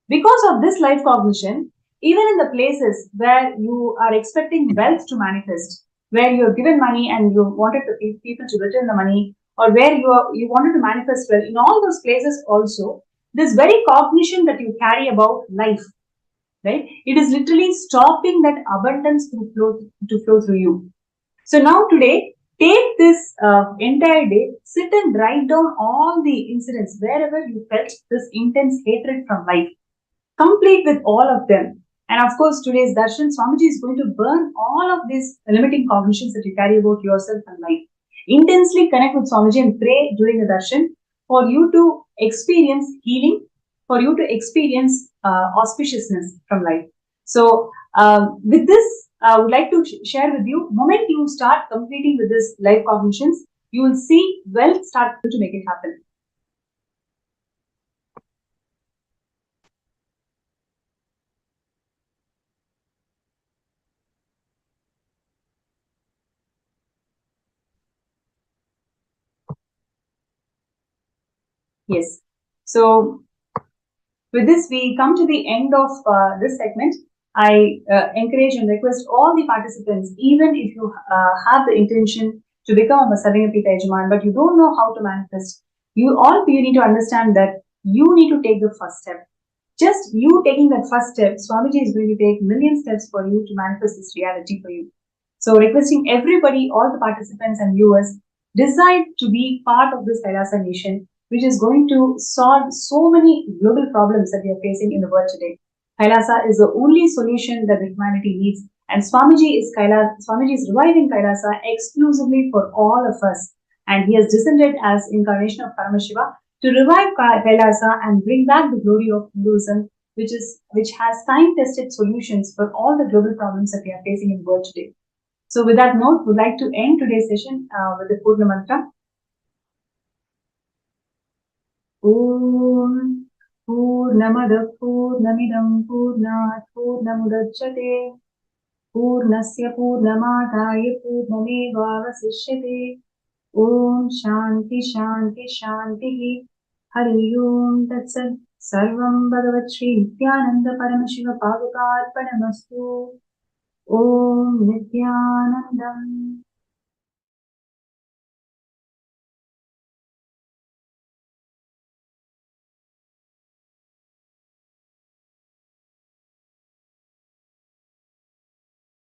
Because of this life cognition, even in the places where you are expecting wealth to manifest, where you have given money and you wanted people to return the money, or where you wanted to manifest wealth, in all those places also, this very cognition that you carry about life, right? It is literally stopping that abundance to flow through you. So now today, take this entire day, sit and write down all the incidents wherever you felt this intense hatred from life. Complete with all of them. And of course, today's darshan, Swamiji is going to burn all of these limiting cognitions that you carry about yourself and life. Intensely connect with Swamiji and pray during the darshan for you to experience healing, for you to experience auspiciousness from life. So, with this, I would like to share with you, moment you start completing with this life cognitions, you will see wealth start to make it happen. Yes. So, with this, we come to the end of this segment. I encourage and request all the participants, even if you have the intention to become a Sarvingapita Yajaman, but you don't know how to manifest, you need to understand that you need to take the first step. Just you taking that first step, Swamiji is going to take million steps for you to manifest this reality for you. So, requesting everybody, all the participants and viewers, decide to be part of this Kailasa nation, which is going to solve so many global problems that we are facing in the world today. Kailasa is the only solution that the humanity needs, and Swamiji is reviving Kailasa exclusively for all of us, and he has descended as incarnation of Paramashiva to revive Kailasa and bring back the glory of Hinduism, which has time-tested solutions for all the global problems that we are facing in the world today. So, with that note, we'd like to end today's session with the Purna Mantra. Om Purnamada Purnamidam Purnat Purnamudachyate Purnasya Purnamadaya Purnameva Vasishyate Om Shanti Shanti Shanti Hari Om Tatsat Sarvam Bhagavat Shri Nithyananda Paramashiva Padukarpanamastu Om Nithyanandam.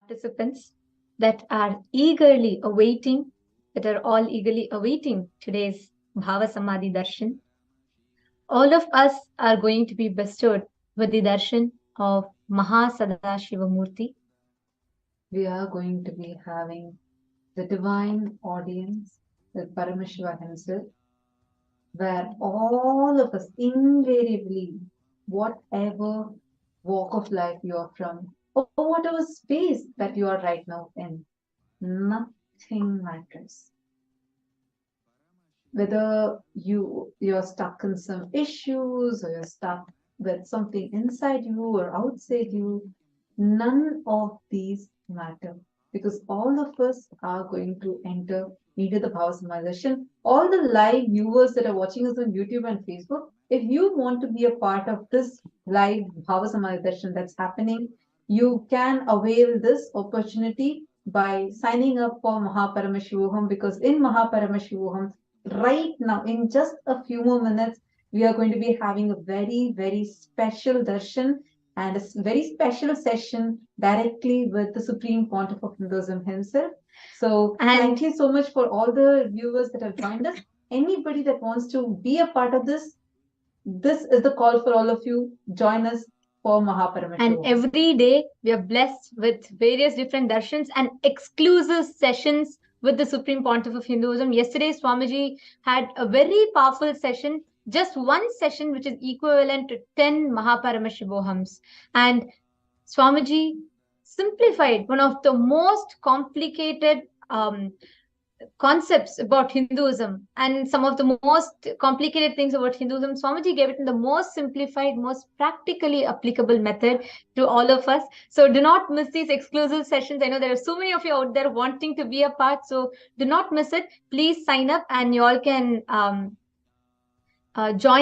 Participants that are eagerly awaiting, that are all eagerly awaiting today's Bhava Samadhi Darshan. All of us are going to be bestowed with the darshan of Mahasadashiva Murti. We are going to be having the divine audience with Paramashiva himself, where all of us invariably, whatever walk of life you are from, or whatever space that you are right now in, nothing matters. Whether you're stuck in some issues or you're stuck with something inside you or outside you, none of these matter, because all of us are going to enter into the Bhava Samadhi. All the live viewers that are watching us on YouTube and Facebook, if you want to be a part of this live Bhava Samadhi that's happening, you can avail this opportunity by signing up for Mahaparamashivoham, because in Mahaparamashivoham, right now, in just a few more minutes, we are going to be having a very, very special darshan and a very special session directly with the Supreme Pontiff of Hinduism himself. So, thank you so much for all the viewers that have joined us. Anybody that wants to be a part of this is the call for all of you. Join us for Mahaparamashivam. And every day we are blessed with various different darshans and exclusive sessions with the Supreme Pontiff of Hinduism. Yesterday, Swamiji had a very powerful session, just one session which is equivalent to 10 Mahaparamashivohams. And Swamiji simplified one of the most complicated concepts about Hinduism and some of the most complicated things about Hinduism. Swamiji gave it in the most simplified, most practically applicable method to all of us. So do not miss these exclusive sessions. I know there are so many of you out there wanting to be a part. So do not miss it. Please sign up and you all can join us.